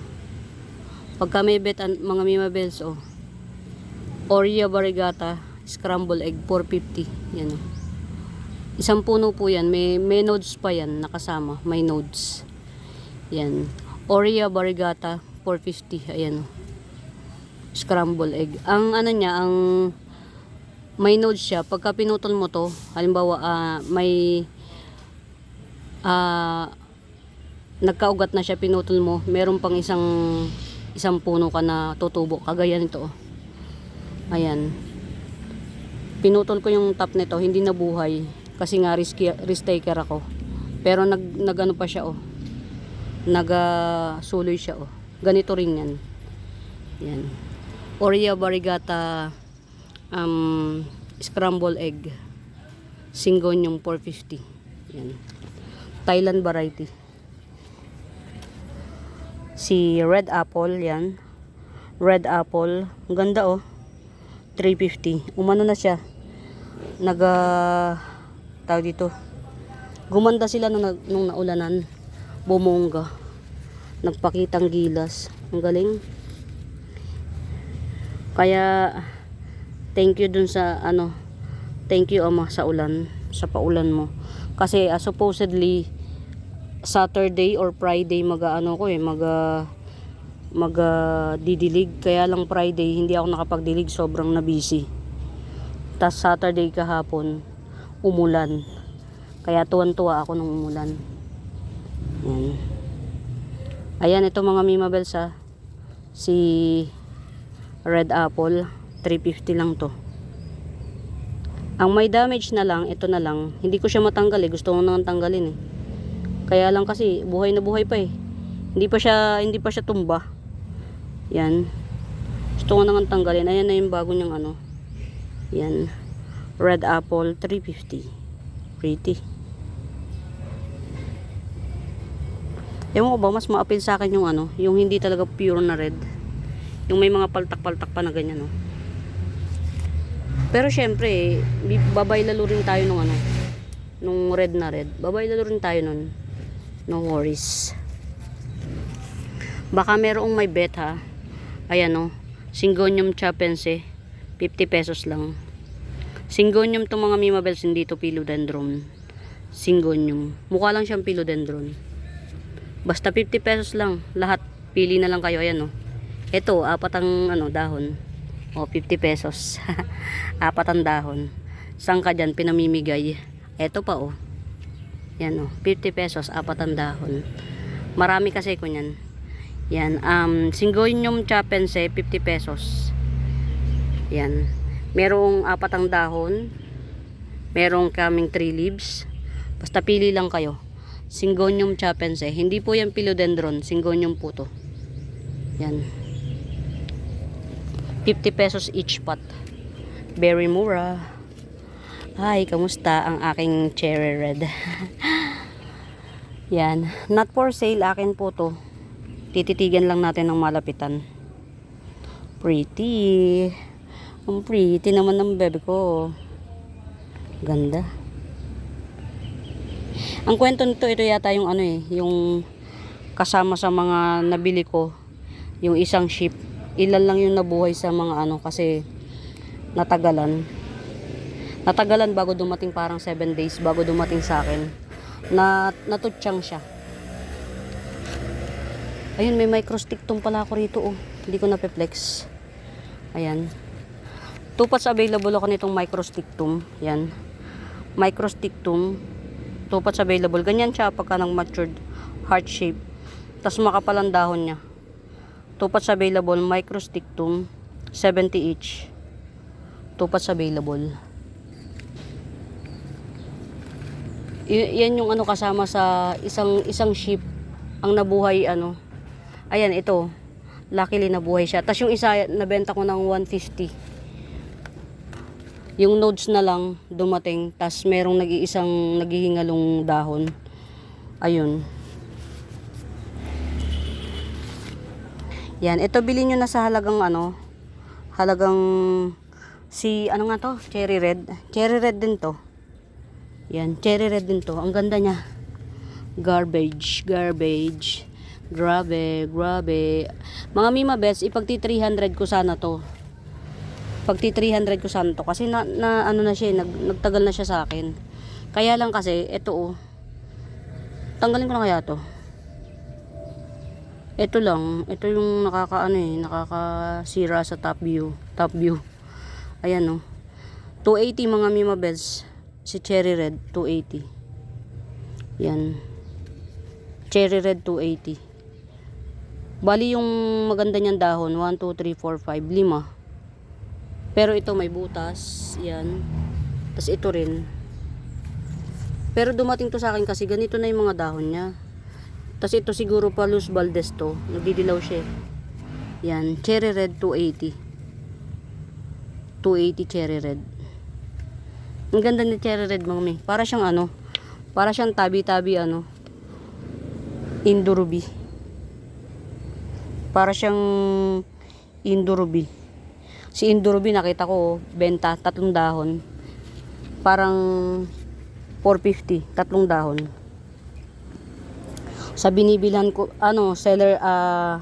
Pagka may bet, mga mima bells oh. Oria variegata, scramble egg, 450. Yan oh. Isang puno po yan. May nodes pa yan, nakasama. May nodes. Yan. Oria variegata, 450. Ayan oh. Scramble egg. Ang ano niya, ang may nodes siya. Pagka pinutol mo to, halimbawa may nagkaugat na siya, pinutol mo, meron pang isang puno ka na tutubo. Kagaya nito. Ayan. Pinutol ko yung top nito, hindi nabuhay. Kasi nga risk taker ako. Pero nagano pa siya oh. Nagasuloy siya oh. Ganito rin yan. Yan. Oria variegata scramble egg. Syngonium 450. Yan. Thailand variety. Si red apple yan. Red apple. Ang ganda oh. 350. Umano na siya. Tawag dito. Gumanda sila nung naulanan. Bumongga. Nagpakitang gilas. Ang galing. Kaya thank you dun sa thank you ama sa ulan, sa paulan mo. Kasi supposedly Saturday or Friday didilig. Kaya lang Friday hindi ako nakapagdilig, sobrang na busy. Tas Saturday kahapon umulan. Kaya tuwan-tuwa ako nung umulan. Yan. Ayan, ito mga Mima Bells si red apple 350 lang to. Ang may damage na lang, ito na lang, hindi ko siya matanggal gusto ko nang tanggalin Kaya lang kasi buhay na buhay pa Hindi pa siya tumba. Yan. Gusto ko nang tanggalin. Ayan na yung bago niyang ano. Yan. Red apple 350. Pretty. Ewan ko ba, mas ma-appeal sa akin yung ano, yung hindi talaga pure na red. Yung may mga paltak-paltak pa na ganyan, no. Pero syempre, babay lalo rin tayo nung ano, nung red na red. Babay lalo rin tayo nun. No worries. Baka merong may bet ha. Ayan no, Syngonium chapense, 50 pesos lang. Syngonium to mga Mimabels, hindi to philodendron. Syngonium. Mukha lang siyang philodendron. Basta 50 pesos lang. Lahat. Pili na lang kayo. Ayan, no. Ito, 4 ang ano, dahon. O, 50 pesos. 4 ang dahon. Saan ka dyan? Pinamimigay. Ito pa, oh. Yan, oh. 50 pesos. 4 ang dahon. Marami kasi ko yan. Yan. Syngonium chapense, 50 pesos. Yan. Merong 4 ang dahon. Merong kaming 3 leaves. Basta pili lang kayo. Syngonium chapense. Hindi po yan philodendron. Syngonium po to. Yan. 50 pesos each pot. Very mura. Hi, kamusta ang aking cherry red? Yan. Not for sale. Akin po to. Tititigan lang natin ng malapitan. Pretty. Ang pretty naman ng bebe ko. Ganda. Ang kwento nito, ito yata yung ano yung kasama sa mga nabili ko, yung isang ship. Ilan lang yung nabuhay sa mga ano kasi natagalan. Natagalan bago dumating, parang 7 days bago dumating sa akin. Natutyang siya. Ayun, may microstictum pala ako rito, oh. Hindi ko na-flex. Ayan. 2 pots available ako nitong microstictum. Yan. Microstictum. 2 pots available. Ganyan siya pagka nang matured, heart shape. Tapos makapal ang dahon niya. 2 pots available. Microstictum. 70 each. 2 pots available. Yan yung ano kasama sa isang ship ang nabuhay ano. Ayan, ito. Luckily nabuhay siya. Tapos yung isa nabenta ko ng 150. Yung nodes na lang dumating, tas merong nag-iisang naghihingalong dahon. Ayun. Yan, ito bilhin nyo na sa halagang ano, halagang ano nga to? Cherry red. Cherry red din to. Yan, cherry red din to. Ang ganda niya. Garbage. Grabe. Mga Mimabels, ipagti 300 ko sana to. Pagti 300 ko sana to kasi na ano na siya, nagtagal na siya sa akin. Kaya lang kasi ito oh. Tanggalin ko na kaya to. Ito lang, ito yung nakakasira sa top view. Ayan oh. 280 mga Mimabels. Si cherry red 280. Yan. Cherry red 280. Bali yung maganda niyang dahon 1 2 3 4 5 5. Pero ito may butas, yan. Tapos ito rin. Pero dumating to sa akin kasi ganito na yung mga dahon niya. Tapos ito siguro Palus Valdez to. Nagdidilaw siya. Yan, cherry red 280. 280 cherry red. Ang ganda ni cherry red, mami. Para siyang ano, para siyang tabi-tabi ano. Indurubi. Para siyang Indurubi. Si Indurubi nakita ko benta 3 dahon. Parang 450, 3 dahon. Sa binibilhan ko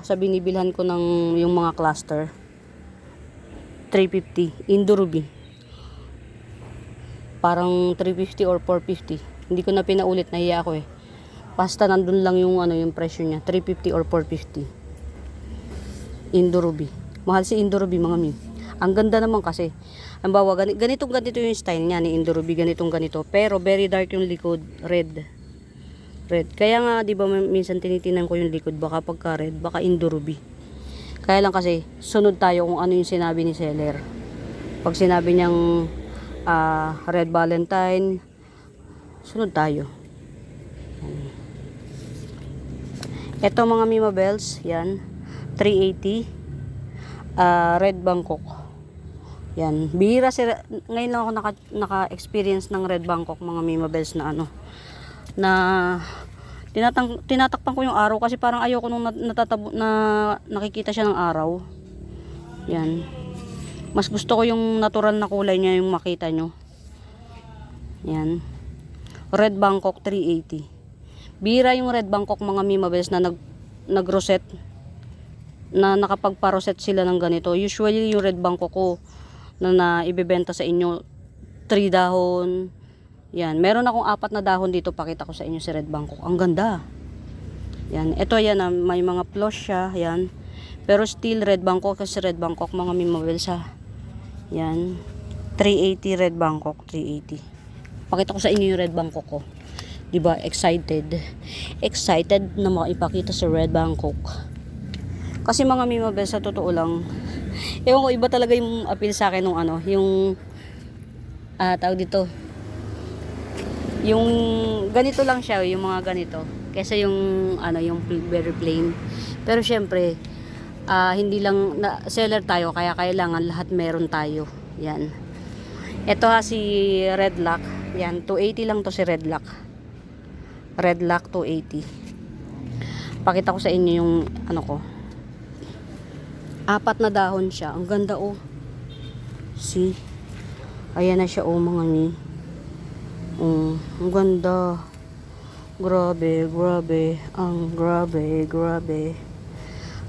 sa binibilhan ko ng yung mga cluster 350 Indurubi. Parang 350 or 450. Hindi ko na pinaulit, nahiya ako eh. Basta nandun lang yung yung presyo niya, 350 or 450. Indurubi. Mahal si Indurubi mga mi. Ang ganda naman kasi. Ang bawa, ganito yung style niya ni Indurubi, ganito. Pero very dark yung likod, red. Kaya nga, di ba minsan tinitinan ko yung likod, baka pagka red, baka Indurubi. Kaya lang kasi, sunod tayo kung ano yung sinabi ni seller. Pag sinabi niyang Red Valentine, sunod tayo. Ito mga Mima Bells, yan. 380. Red Bangkok. Yan. Bihira ngayon lang ako naka-experience ng Red Bangkok mga Mima Bells na ano. Na tinatakpan ko yung araw kasi parang ayoko nung nakikita siya ng araw. Yan. Mas gusto ko yung natural na kulay niya yung makita nyo. Yan. Red Bangkok 380. Bira yung Red Bangkok mga Mima Bells na nag-roset. Na nakapagpa-roset sila ng ganito. Usually yung Red Bangkok ko na ibebenta sa inyo 3 dahon. Yan. Meron akong 4 na dahon dito. Pakita ko sa inyo si Red Bangkok. Ang ganda. Yan. Ito yan. May mga flush siya. Yan. Pero still Red Bangkok kasi Red Bangkok mga Mima Bells ha. Yan. 380 Red Bangkok. 380. Pakita ko sa inyo yung Red Bangkok ko. Diba? Excited. Excited na maipakita si Red Bangkok. Kasi mga Mima Bells sa totoo lang. Ewan ko iba talaga yung appeal sa akin nung ano. Yung tawag dito. Yung ganito lang siya, yung mga ganito. Kaysa yung ano, yung very plain. Pero syempre, hindi lang seller tayo kaya kailangan lahat meron tayo. Yan. Ito ha si Red Lock. Yan, 280 lang to si Red Lock. Red Lock 280. Pakita ko sa inyo yung ano ko. 4 na dahon siya. Ang ganda oh. See? Ayan na siya oh mga ni. Ang ganda. Grabe, grabe. Grabe.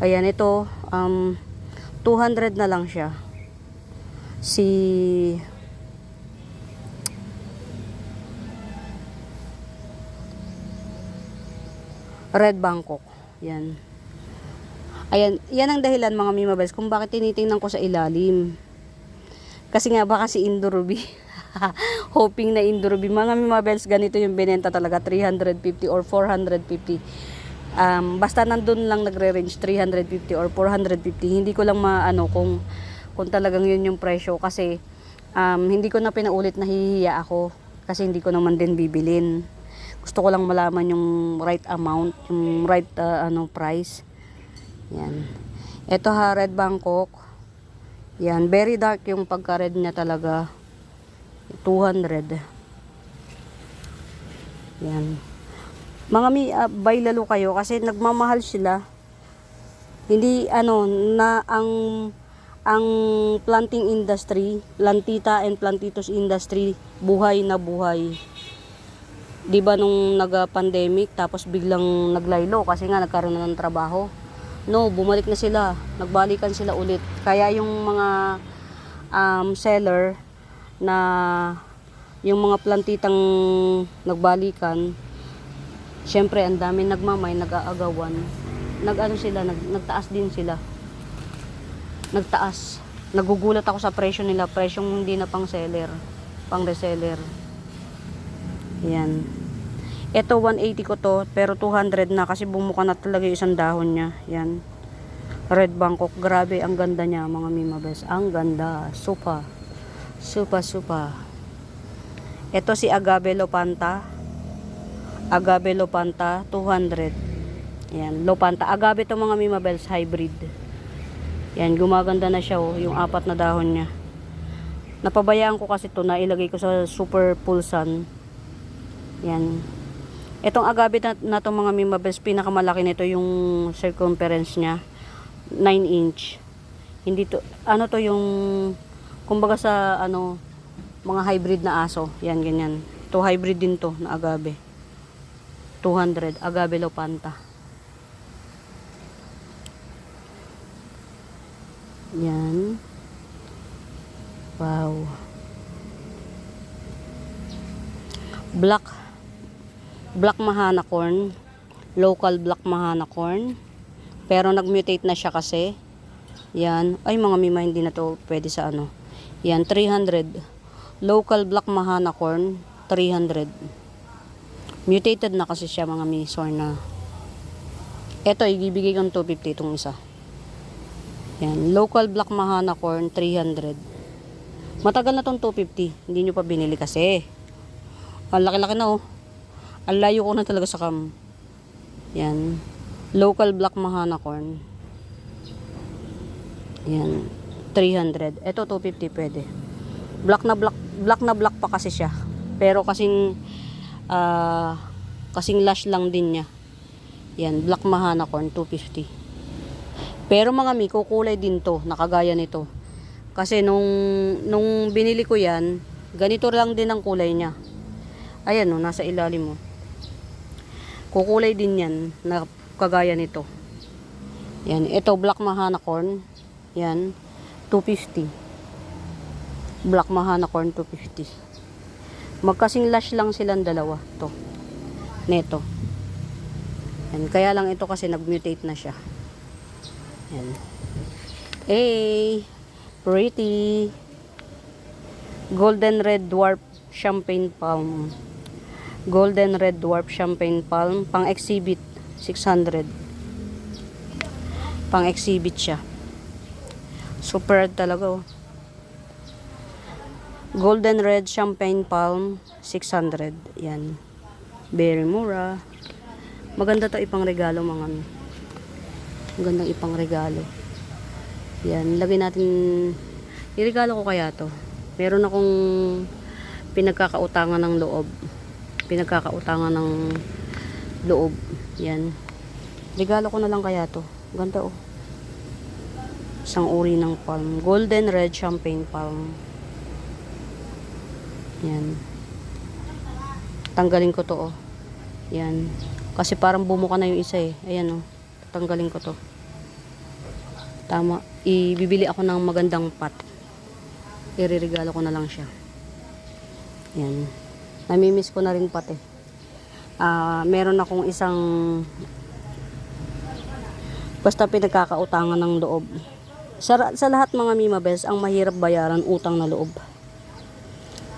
Ayan, ito. 200 na lang siya. Si Red Bangkok. Yan. Ayan. Yan ang dahilan mga Mima Bells kung bakit tinitingnan ko sa ilalim. Kasi nga baka si Indo Ruby. Hoping na Indo Ruby. Mga Mima Bells, ganito yung binenta talaga. 350 or 450. Basta nandun lang nagre-range 350 or 450. Hindi ko lang maano kung talagang yun yung presyo. Kasi hindi ko na pinaulit na hihiya ako. Kasi hindi ko naman din bibilin. Gusto ko lang malaman yung right amount. Yung right price. Yan. Ito ha, Red Bangkok. Yan. Very dark yung pagka-red niya talaga. 200. Yan. Mga buy lalo kayo kasi nagmamahal sila. Hindi na ang planting industry, plantita and plantitos industry, buhay na buhay. 'Di ba nung nag-pandemic tapos biglang naglaylo kasi nga nagkaroon na ng trabaho. No, bumalik na sila. Nagbalikan sila ulit. Kaya yung mga seller na yung mga plantitang nagbalikan, syempre ang dami nagmamay, nag-aagawan. Nagtaas din sila. Nagtaas. Nagugulat ako sa presyo nila, presyong hindi na pang seller, pang reseller. Yan. Ito 180 ko to, pero 200 na kasi bumuka na talaga yung isang dahon niya. Yan. Red Bangkok, grabe ang ganda niya mga Mima Bells. Ang ganda, super. Ito si Agave Lopanta. Agave Lopanta 200. Yan, Lopanta. Agave to mga Mima Bells, hybrid. Yan, gumaganda na siya oh, yung 4 na dahon niya. Napabayaan ko kasi to na ilagay ko sa super pulsan. Yan. Itong agave na to mga Mima Bells, pinakamalaki nito yung circumference niya. 9 inch. Hindi to, to yung kumbaga sa mga hybrid na aso. Yan, ganyan. To hybrid din to na agave. 200. Agave Lopanta. Yan. Wow. Black Mahana corn. Local Black Mahana corn. Pero nag-mutate na siya kasi. Yan. Ay, mga Mima, hindi na to pwede sa Yan, 300. Local Black Mahana corn, 300. Mutated na kasi siya mga Misor na. Ito, ibibigay kong 250 itong isa. Yan. Local Black Mahana corn, 300. Matagal na tong 250. Hindi nyo pa binili kasi. Ang laki-laki na oh. Ang layo ko na talaga sa cam. Yan. Local black mahana corn. Yan. 300. Ito 250 pwede. Black na black pa kasi siya. Pero kasing lash lang din niya. Yan, black mahana corn 250. Pero mga mi, kukulay din to, nakagaya nito. Kasi nung binili ko yan, ganito lang din ang kulay niya. Ayan o, nasa ilalim mo. Kukulay din yan, na kagaya nito. Yan, ito black mahana corn. Yan, 250. Black mahana corn 250. Magkasing lash lang silang dalawa. To. Neto. Yan, kaya lang ito kasi nag-mutate na siya. Yan. Hey, pretty. Golden red dwarf champagne palm. Golden red dwarf champagne palm. Pang exhibit. 600. Pang exhibit siya. Super talaga oh. Golden red champagne palm 600. Yan. Very mura. Maganda to ipang regalo mga. Magandang ipang regalo. Yan, lagay natin. Iregalo ko kaya to. Meron akong pinagkakautangan ng loob. Pinagkakautangan ng loob. Yan. Regalo ko na lang kaya to. Ganda oh. Isang uri ng palm. Golden red champagne palm. Yan. Tanggalin ko to oh. Yan. Kasi parang bumuka na yung isa eh. Ayan oh. Tanggalin ko to. Tama. Ibibili ako ng magandang pot. Iririgalo ko na lang siya. Yan. Namimiss ko na rin pot eh. Meron akong isang basta pinagkakautangan ng loob. Sa lahat mga Mima Bells, ang mahirap bayaran utang na loob.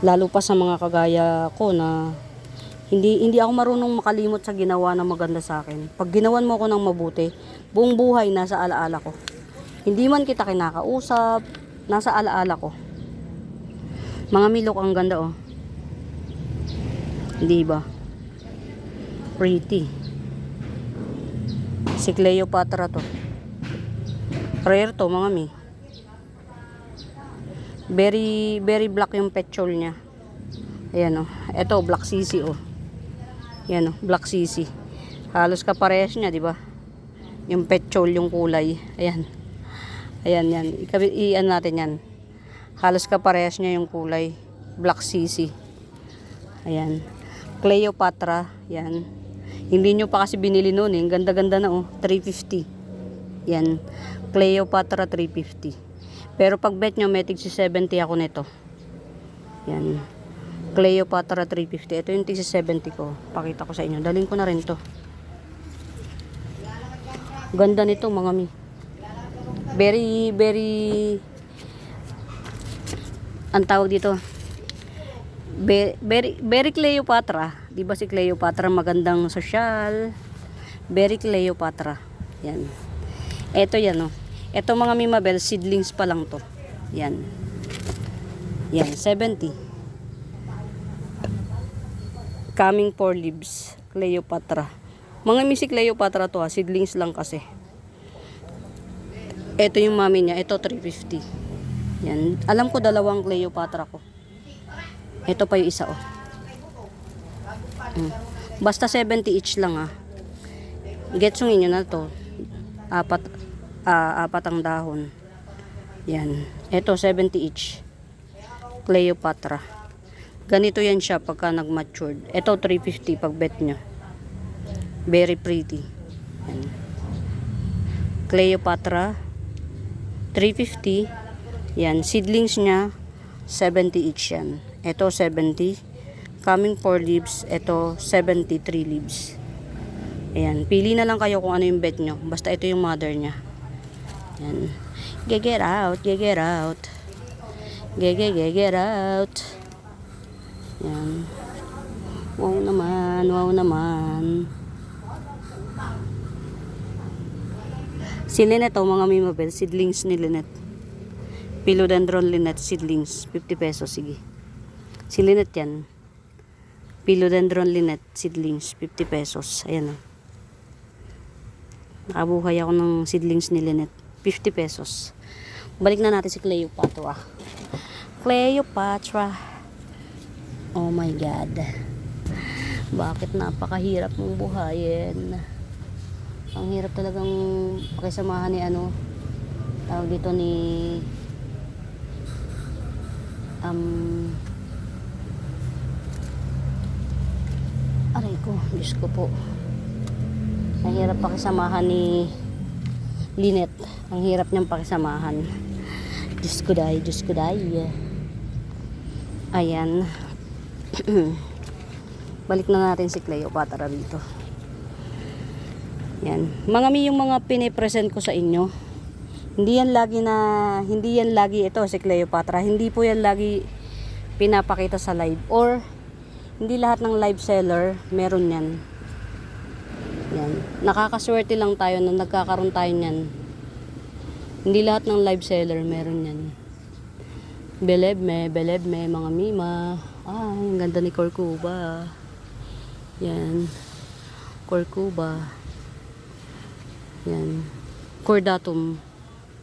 Lalo pa sa mga kagaya ko na hindi ako marunong makalimot sa ginawa na maganda sa akin. Pag ginawan mo ko ng mabuti, buong buhay nasa alaala ko. Hindi man kita kinakausap, nasa alaala ko. Mga milok ang ganda oh. Hindi ba? Pretty. Si Cleopatra to. Rare to mga mi. Very black yung petchol niya. Ayan oh. Ito black sisi oh. Yan oh, black sisi. Halos kaparehas niya, di ba? Yung petchol, yung kulay. Ayan. Ayan yan. Iyan natin yan. Halos kaparehas niya yung kulay. Black sisi. Ayan. Cleopatra. Yan. Hindi nyo pa kasi binili noon eh. Ganda-ganda na oh. 350. Yan. Cleopatra 350. Pero pag bet nyo, may tig 70 ako nito. Yan. Cleopatra 350. Ito yung tig 70 ko. Pakita ko sa inyo. Daling ko na rin to. Ganda nito mga mi. Very ang tawag dito. Very Cleopatra. Di ba si Cleopatra magandang sosyal? Very Cleopatra. Yan. Ito yan oh. Ito mga Mima Bells, seedlings pa lang to. Yan. Yan, 70. Coming 4 leaves. Cleopatra. Mga si Cleopatra to ha. Seedlings lang kasi. Ito yung mami niya. Ito 350. Yan. Alam ko dalawang Cleopatra ko. Ito pa yung isa oh. Basta 70 each lang ha. Getsungin nyo na to. Apat ang dahon. Yan. Ito 70 each. Cleopatra. Ganito yan siya pagka nag-matured. Ito 350 pag bet nyo. Very pretty. Yan. Cleopatra 350. Yan. Seedlings niya 70 each yan. Ito 70. Coming 4 leaves. Ito 73 leaves. Ayan. Pili na lang kayo kung ano yung bet nyo. Basta ito yung mother niya. Yan. Get out. Get out. Get out. Yan. Wow naman. Wow naman. Si Lynette, mga Mima Bells, seedlings ni Lynette. Philodendron Lynette seedlings, 50 pesos, sige. Si Lynette yan. Philodendron Lynette seedlings, 50 pesos. Ayan o. Nakabuhay ako ng seedlings ni Lynette. 50 pesos. Balik na natin si Cleopatra. Cleopatra. Oh my God. Bakit napakahirap mong buhayin? Ang hirap talagang pakisamahan ni ano, tawag dito ni aray ko, Diyos ko po. Ang hirap pakisamahan ni Lynette. Ang hirap niyang pakisamahan. Diyos ko day, Diyos ko day. Ayan. Balik na natin si Cleopatra rito. Yan. Mga mi, yung mga pinipresent ko sa inyo, hindi yan lagi ito si Cleopatra. Hindi po yan lagi pinapakita sa live. Or, hindi lahat ng live seller meron yan. Yan. Nakakaswerte lang tayo na nagkakaroon tayo niyan. Hindi lahat ng live seller meron yan. Believe me, mga mima. Ay, ang ganda ni Corcuba. Yan. Corcuba. Yan. Cordatum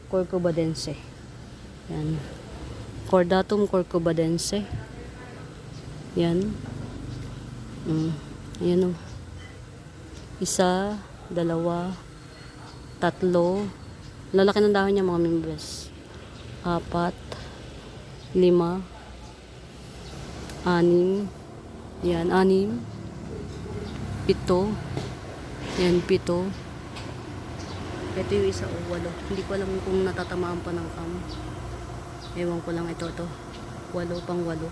corcubadense. Yan. Cordatum corcubadense. Yan. Ayan o. Isa, dalawa, tatlo. Lalaki ng dahon niya mga members. 4, 5, 6. Yan, 6. 7. Yan, 7. Ito yung isa o 8. Hindi ko alam kung natatamaan pa ng cam. Ewan ko lang ito. 8 pang 8.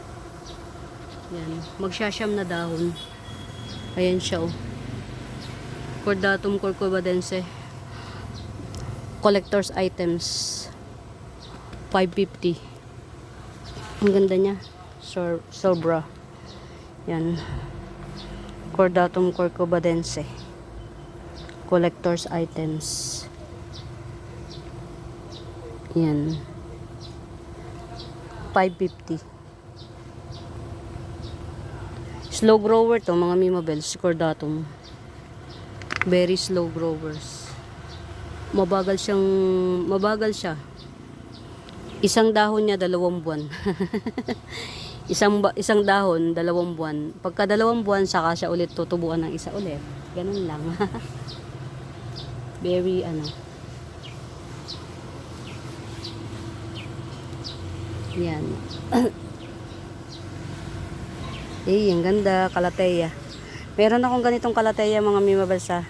Yan. Magsasyam na dahon. Ayan siya o. Cordatum corcubadense. Collector's items. 550. Ang ganda niya. Sobra. Yan. Cordatum corcubadense. Collector's items. Yan. 550. Slow grower to mga mimabels. Cordatum. Very slow growers. Mabagal siya. Isang dahon niya 2 buwan. isang dahon 2 buwan. Pagka 2 buwan saka siya ulit tutubuan ng isa ulit. Ganun lang. Very yan. Ang ganda, kalateya. Meron akong ganitong kalateya mga mimabalsa.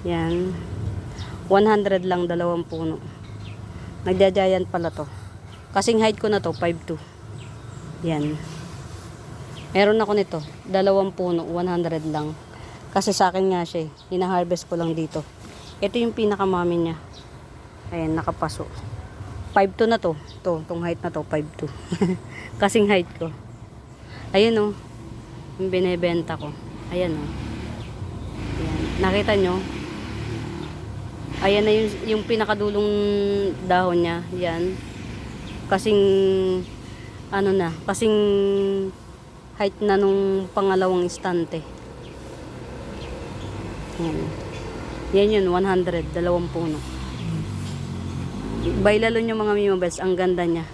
Yan. 100 lang, 2 puno. Nagja-giant pala to. Kasing height ko na to, 5'2". Yan. Meron ako nito, 2 puno, 100 lang. Kasi sa akin nga siya, hina-harvest ko lang dito. Ito yung pinakamami niya. Ayan, nakapaso. 5'2" na to. Tong height na to, 5'2". Kasing height ko. Ayan o. Yung binebenta ko. Ayan o. Ayan. Nakita nyo? Ayan na yung pinakadulong dahon niya. Yan. Kasing kasing height na nung pangalawang istante. Yan. Yan yun, 100, 2 puno. Bailalo nyo mga mimabels, ang ganda niya.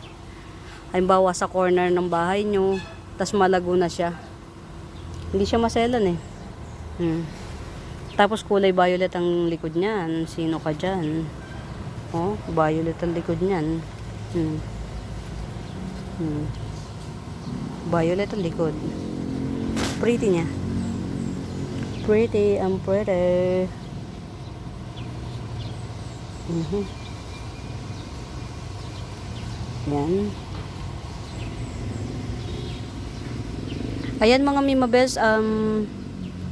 Halimbawa sa corner ng bahay nyo, tas malago na siya. Hindi siya maselan eh. Tapos kulay violet ang likod niyan. Sino ka dyan? Oh, violet ang likod niyan. Violet ang likod. Pretty niya. Pretty and pretty. Yan. Ayan mga mimabels,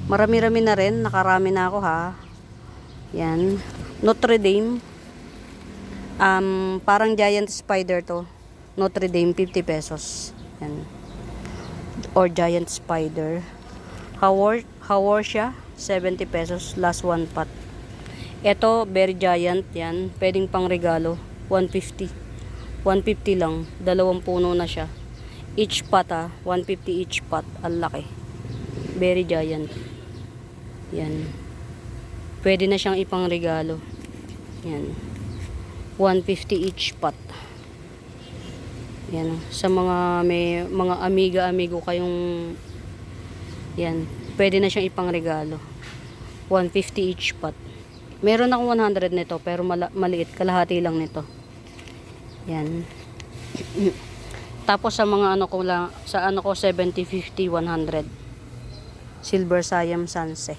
marami-rami na rin. Nakarami na ako ha. Yan. Notre Dame. Parang giant spider to. Notre Dame, 50 pesos. Yan. Or giant spider. Haworthia, 70 pesos. Last one pot. Ito, very giant. Yan. Pwedeng pang regalo. 150. 150 lang. 2 puno na siya. Each pot 150 each pot. Ang laki. Very giant. Yan. Pwede na siyang ipang regalo. Yan. 150 each pot. Yan. Sa mga may mga amiga-amigo kayong yan. Pwede na siyang ipang regalo. 150 each pot. Meron akong 100 nito pero maliit. Kalahati lang nito. Yan. Tapos sa mga ano ko lang, sa ano ko 70, 50, 100. Silver Siam Sanse.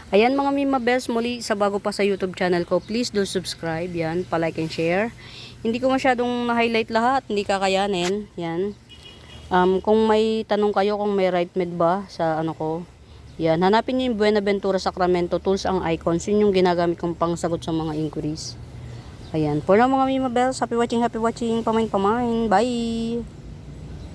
Ayan mga Mima Bells, muli sa bago pa sa YouTube channel ko, please do subscribe, yan, pa-like and share. Hindi ko masyadong na-highlight lahat, hindi kakayanin, yan. Kung may tanong kayo kung may right med ba sa ano ko, yan, hanapin niyo yung Buenaventura Sacramento Tools ang icons, yun yung ginagamit kong pangsagot sa mga inquiries. Ayan, for now mga Mima Bells, happy watching, pamain, bye!